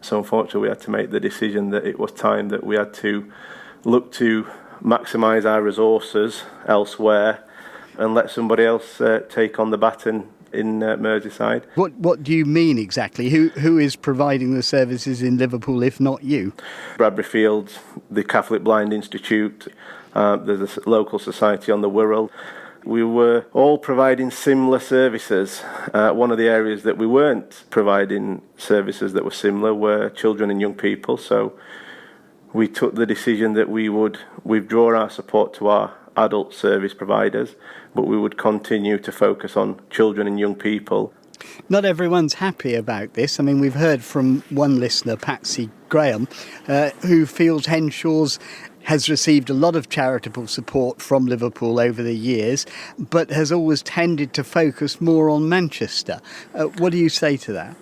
So unfortunately we had to make the decision that it was time that we had to look to maximise our resources elsewhere and let somebody else take on the baton in Merseyside. What do you mean exactly? Who is providing the services in Liverpool if not you? Bradbury Fields, the Catholic Blind Institute, there's a local society on the Wirral. We were all providing similar services. One of the areas that we weren't providing services that were similar were children and young people. So we took the decision that we would withdraw our support to our adult service providers, but we would continue to focus on children and young people. Not everyone's happy about this. I mean, we've heard from one listener, Patsy Graham, who feels Henshaw's has received a lot of charitable support from Liverpool over the years, but has always tended to focus more on Manchester. What do you say to that?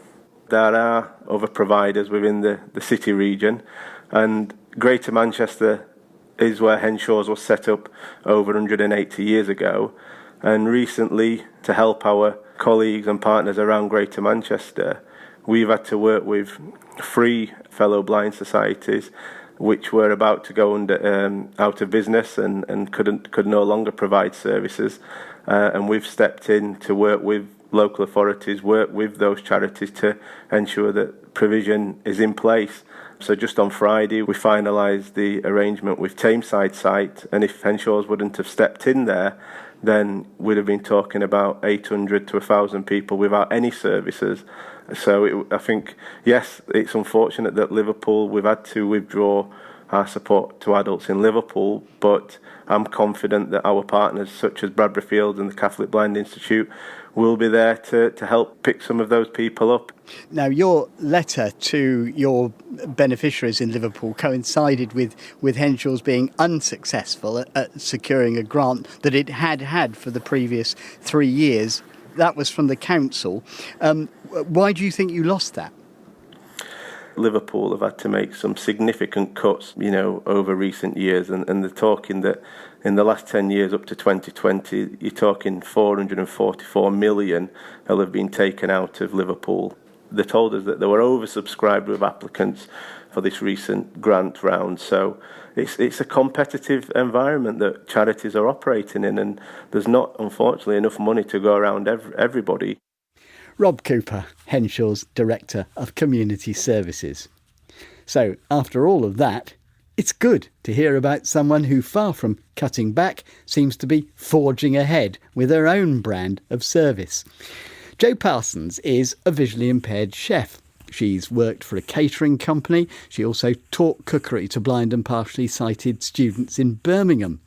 There are other providers within the city region, and Greater Manchester is where Henshaw's was set up over 180 years ago. And recently, to help our colleagues and partners around Greater Manchester, we've had to work with 3 fellow blind societies which were about to go out of business and could no longer provide services. And we've stepped in to work with local authorities, work with those charities to ensure that provision is in place. So just on Friday, we finalised the arrangement with Tameside site, and if Henshaw's wouldn't have stepped in there, then we'd have been talking about 800 to 1,000 people without any services. So I think, yes, it's unfortunate that Liverpool, we've had to withdraw our support to adults in Liverpool, but I'm confident that our partners such as Bradbury Fields and the Catholic Blind Institute will be there to help pick some of those people up. Now, your letter to your beneficiaries in Liverpool coincided with Henshaw's being unsuccessful at securing a grant that it had for the previous 3 years. That was from the council. Why do you think you lost that? Liverpool have had to make some significant cuts, over recent years, and they're talking that in the last 10 years up to 2020, you're talking 444 million will have been taken out of Liverpool. They told us that they were oversubscribed with applicants for this recent grant round, so it's a competitive environment that charities are operating in, and there's not, unfortunately, enough money to go around everybody. Rob Cooper, Henshaw's Director of Community Services. So, after all of that, it's good to hear about someone who, far from cutting back, seems to be forging ahead with her own brand of service. Jo Parsons is a visually impaired chef. She's worked for a catering company. She also taught cookery to blind and partially sighted students in Birmingham.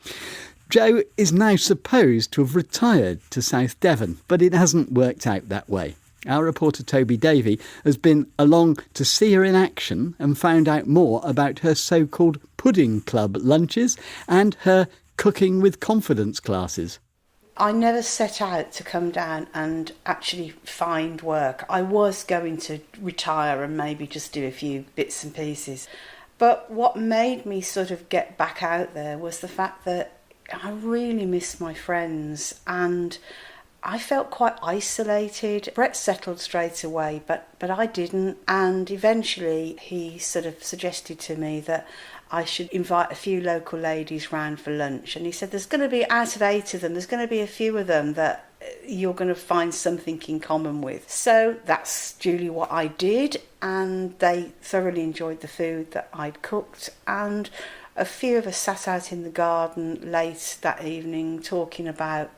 Jo is now supposed to have retired to South Devon, but it hasn't worked out that way. Our reporter Toby Davey has been along to see her in action and found out more about her so-called pudding club lunches and her cooking with confidence classes. I never set out to come down and actually find work. I was going to retire and maybe just do a few bits and pieces. But what made me sort of get back out there was the fact that I really missed my friends and I felt quite isolated. Brett settled straight away, but I didn't. And eventually he sort of suggested to me that I should invite a few local ladies round for lunch. And he said, there's going to be, out of 8 of them, there's going to be a few of them that you're going to find something in common with. So that's duly what I did. And they thoroughly enjoyed the food that I'd cooked. And a few of us sat out in the garden late that evening talking about,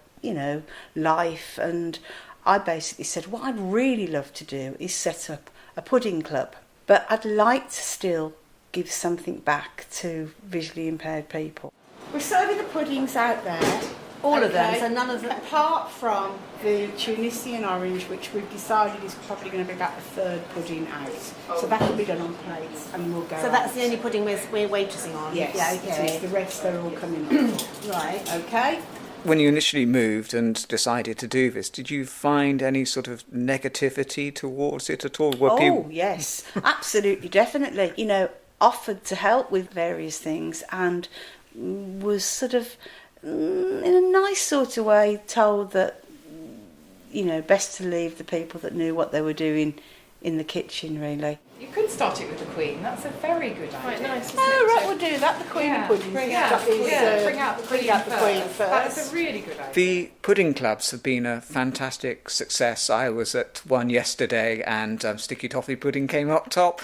life. And I basically said, what I'd really love to do is set up a pudding club. But I'd like to still give something back to visually impaired people. We're serving the puddings out there. All of them, so none of them. Apart from the Tunisian orange, which we've decided is probably going to be about the 3rd pudding out. So that will be done on plates and we'll go So that's the only pudding we're waitressing on? Yes, yeah, okay. It is. The rest are all coming up. Right. Okay. When you initially moved and decided to do this, did you find any sort of negativity towards it at all? Yes, absolutely, definitely. Offered to help with various things and was sort of, in a nice sort of way, told that, best to leave the people that knew what they were doing in the kitchen, really. You could start it with the Queen. That's a very good idea. Quite nice, isn't Oh, it? right, we'll do that. The Queen of Puddings. Bring That out, is, bring out the Queen first. That's a really good idea. The pudding clubs have been a fantastic success. I was at one yesterday and sticky toffee pudding came up top.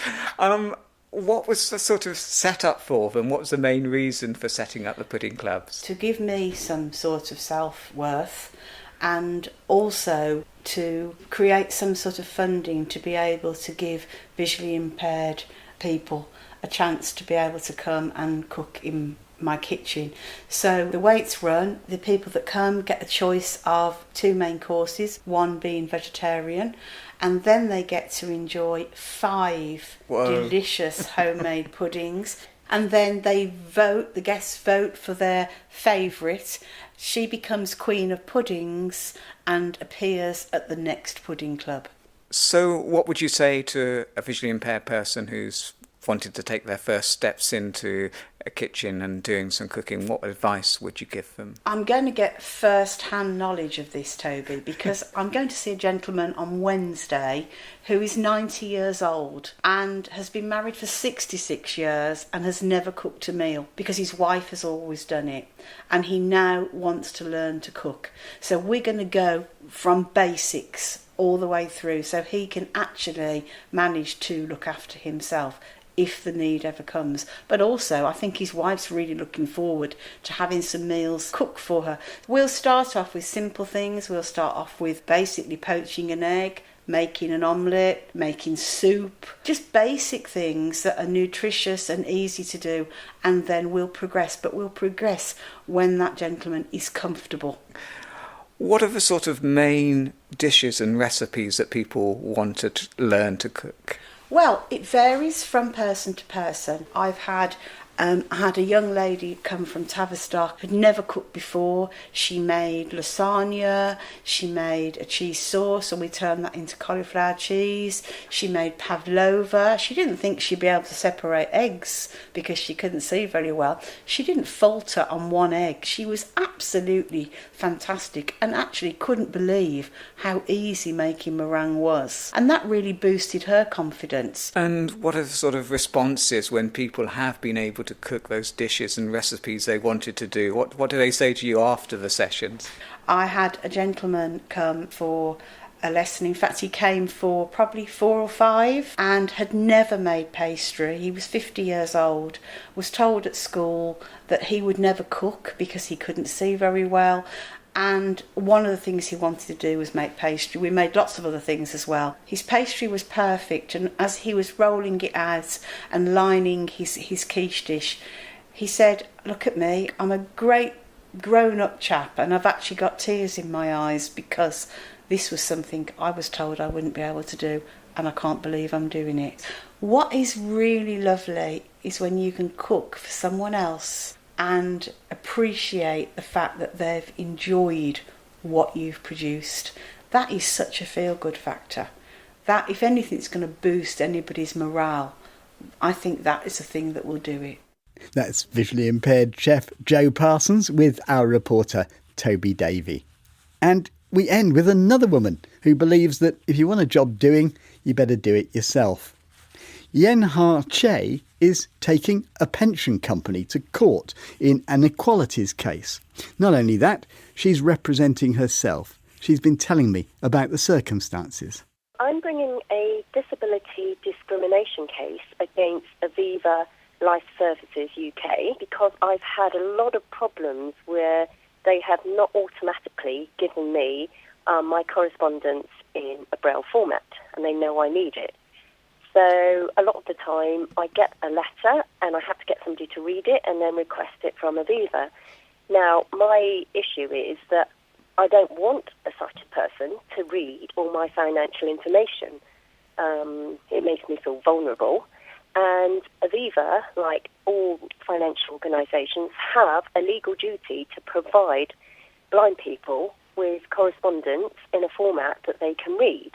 What was the sort of setup for them? What was the main reason for setting up the pudding clubs? To give me some sort of self-worth, and also to create some sort of funding to be able to give visually impaired people a chance to be able to come and cook in my kitchen. So the Waights run, the people that come get a choice of 2 main courses, one being vegetarian, and then they get to enjoy 5 delicious homemade puddings. And then they vote, the guests vote for their favourite. She becomes Queen of Puddings and appears at the next pudding club. So what would you say to a visually impaired person who's wanted to take their first steps into a kitchen and doing some cooking? What advice would you give them? I'm going to get first-hand knowledge of this, Toby, because I'm going to see a gentleman on Wednesday who is 90 years old and has been married for 66 years and has never cooked a meal because his wife has always done it, and he now wants to learn to cook. So we're going to go from basics all the way through so he can actually manage to look after himself if the need ever comes. But also, I think his wife's really looking forward to having some meals cooked for her. We'll start off with simple things. We'll start off with basically poaching an egg, making an omelette, making soup, just basic things that are nutritious and easy to do, and then we'll progress. But we'll progress when that gentleman is comfortable. What are the sort of main dishes and recipes that people want to learn to cook? Well, it varies from person to person. I had a young lady come from Tavistock, had never cooked before. She made lasagna, she made a cheese sauce, and we turned that into cauliflower cheese. She made pavlova. She didn't think she'd be able to separate eggs because she couldn't see very well. She didn't falter on one egg. She was absolutely fantastic and actually couldn't believe how easy making meringue was. And that really boosted her confidence. And what are the sort of responses when people have been able to cook those dishes and recipes they wanted to do? What do they say to you after the sessions? I had a gentleman come for a lesson. In fact, he came for probably 4 or 5 and had never made pastry. He was 50 years old, was told at school that he would never cook because he couldn't see very well. And one of the things he wanted to do was make pastry. We made lots of other things as well. His pastry was perfect, and as he was rolling it out and lining his quiche dish, he said, "Look at me, I'm a great grown-up chap, and I've actually got tears in my eyes because this was something I was told I wouldn't be able to do, and I can't believe I'm doing it." What is really lovely is when you can cook for someone else and appreciate the fact that they've enjoyed what you've produced. That is such a feel-good factor. That, if anything's going to boost anybody's morale, I think that is the thing that will do it. That's visually impaired chef Jo Parsons with our reporter Toby Davey. And we end with another woman who believes that if you want a job doing, you better do it yourself. Yen Ha Che is taking a pension company to court in an equalities case. Not only that, she's representing herself. She's been telling me about the circumstances. I'm bringing a disability discrimination case against Aviva Life Services UK because I've had a lot of problems where they have not automatically given me my correspondence in a Braille format, and they know I need it. So a lot of the time I get a letter and I have to get somebody to read it and then request it from Aviva. Now, my issue is that I don't want a sighted person to read all my financial information. It makes me feel vulnerable. And Aviva, like all financial organisations, have a legal duty to provide blind people with correspondence in a format that they can read.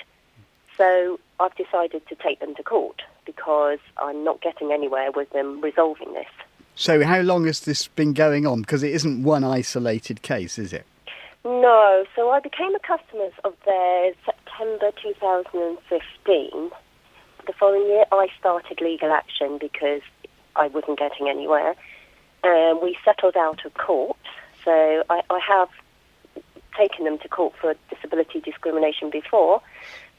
So I've decided to take them to court because I'm not getting anywhere with them resolving this. So how long has this been going on? Because it isn't one isolated case, is it? No. So I became a customer of theirs September 2015, the following year, I started legal action because I wasn't getting anywhere. We settled out of court, so I have taken them to court for disability discrimination before,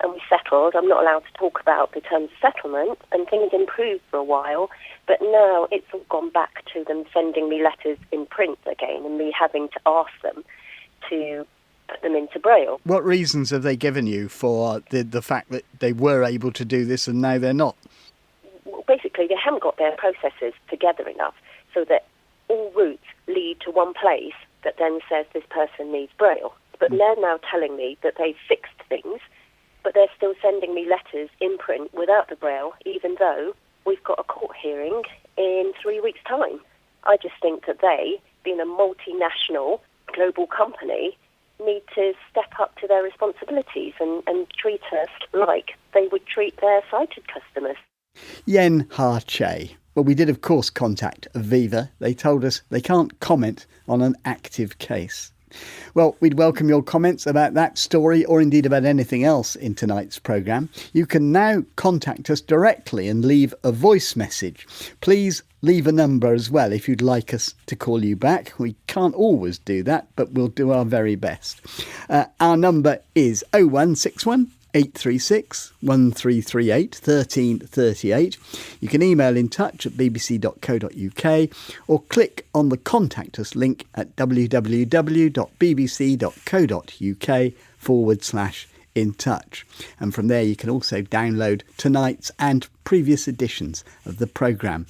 and we settled. I'm not allowed to talk about the terms of settlement, and things improved for a while, but now it's all gone back to them sending me letters in print again and me having to ask them to put them into Braille. What reasons have they given you for the fact that they were able to do this and now they're not? Well, basically, they haven't got their processes together enough so that all routes lead to one place that then says this person needs Braille. But they're now telling me that they've fixed things, but they're still sending me letters in print without the Braille, even though we've got a court hearing in 3 weeks' time. I just think that they, being a multinational global company, need to step up to their responsibilities and treat us like they would treat their sighted customers. Yen Ha Che. Well, we did, of course, contact Aviva. They told us they can't comment on an active case. Well, we'd welcome your comments about that story or indeed about anything else in tonight's programme. You can now contact us directly and leave a voice message. Please leave a number as well if you'd like us to call you back. We can't always do that, but we'll do our very best. Our number is 0161 836 1338 1338. You can email in touch at bbc.co.uk or click on the Contact Us link at www.bbc.co.uk/in touch. And from there you can also download tonight's and previous editions of the programme.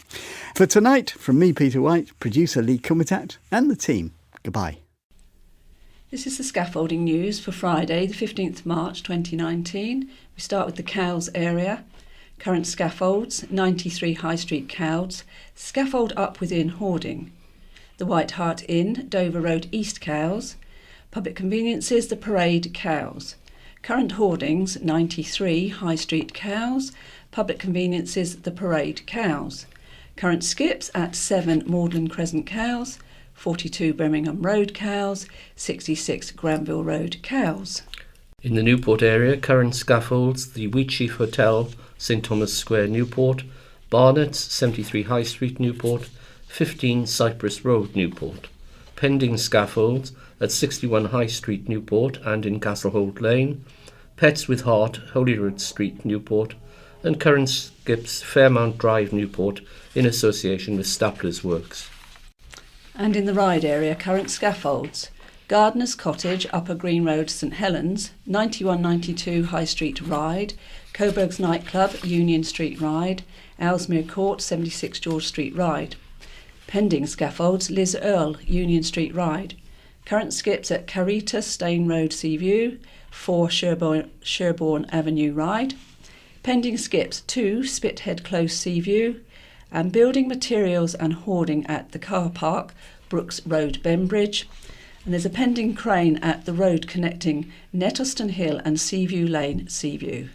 For tonight, from me, Peter Wight, producer Lee Kumatat and the team, goodbye. This is the scaffolding news for Friday, the 15th March 2019. We start with the Cowes area. Current scaffolds, 93 High Street, Cowes. Scaffold up within hoarding. The White Hart Inn, Dover Road, East, Cowes. Public conveniences, the Parade, Cowes. Current hoardings, 93 High Street, Cowes. Public conveniences, the Parade, Cowes. Current skips at 7 Magdalen Crescent, Cowes. 42 Birmingham Road, Cowes, 66 Granville Road, Cowes. In the Newport area, current scaffolds, the Wheatsheaf Hotel, St Thomas Square, Newport, Barnett's, 73 High Street, Newport, 15 Cypress Road, Newport. Pending scaffolds at 61 High Street, Newport and in Castleholt Lane, Pets with Heart, Holyrood Street, Newport, and current skips, Fairmount Drive, Newport, in association with Stapler's Works. And in the Ryde area, current scaffolds. Gardener's Cottage, Upper Green Road, St Helens, 9192 High Street, Ryde, Coburg's Nightclub, Union Street, Ryde, Ellesmere Court, 76 George Street, Ryde. Pending scaffolds, Liz Earle, Union Street, Ryde. Current skips at Carita, Stane Road, Seaview, 4 Sherborne Avenue, Ryde. Pending skips, 2 Spithead Close, Seaview. And building materials and hoarding at the car park, Brooks Road, Bembridge. And there's a pending crane at the road connecting Nettleston Hill and Seaview Lane, Seaview.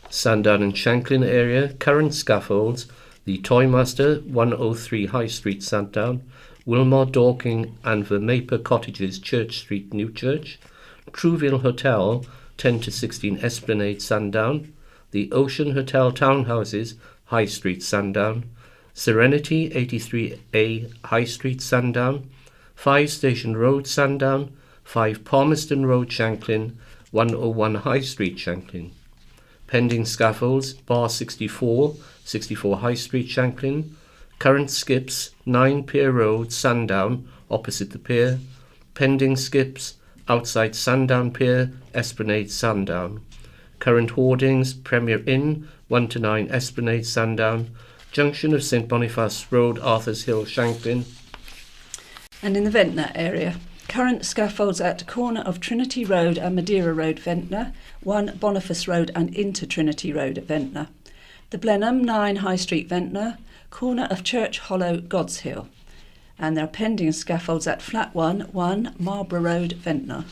Sandown and Shanklin area, current scaffolds, the Toymaster, 103 High Street, Sandown, Wilmore Dorking and Vermaper Cottages, Church Street, Newchurch, Trouville Hotel, 10 to 16 Esplanade, Sandown, the Ocean Hotel Townhouses, High Street, Sandown, Serenity, 83A High Street, Sandown, 5 Station Road, Sandown, 5 Palmerston Road, Shanklin, 101 High Street, Shanklin. Pending scaffolds, Bar 64, 64 High Street, Shanklin. Current skips, 9 Pier Road, Sandown, opposite the pier. Pending skips, outside Sandown Pier, Esplanade, Sandown. Current hoardings, Premier Inn, 1 to 9 Esplanade, Sandown. Junction of St Boniface Road, Arthur's Hill, Shanklin. And in the Ventnor area, current scaffolds at corner of Trinity Road and Madeira Road, Ventnor, 1 Boniface Road and into Trinity Road at Ventnor. The Blenheim, 9 High Street, Ventnor, corner of Church Hollow, God's Hill. And there are pending scaffolds at Flat 1 Marlborough Road, Ventnor.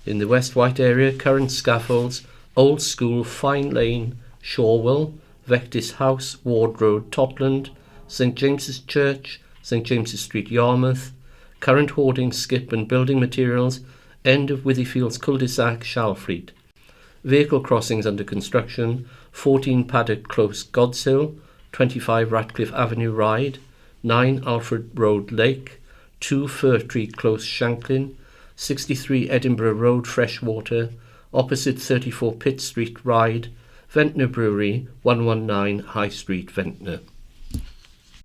In the West Wight area, current scaffolds, Old School, Fine Lane, Shorewell, Vectis House, Ward Road, Totland, St James's Church, St James's Street, Yarmouth. Current hoarding, skip and building materials, end of Withyfields Cul-de-sac, Shalfleet. Vehicle crossings under construction, 14 Paddock Close, Godshill, 25 Ratcliffe Avenue, Ryde, 9 Alfred Road, Lake, 2 Fir Tree Close, Shanklin, 63 Edinburgh Road, Freshwater, opposite 34 Pitt Street, Ryde, Ventnor Brewery, 119 High Street, Ventnor.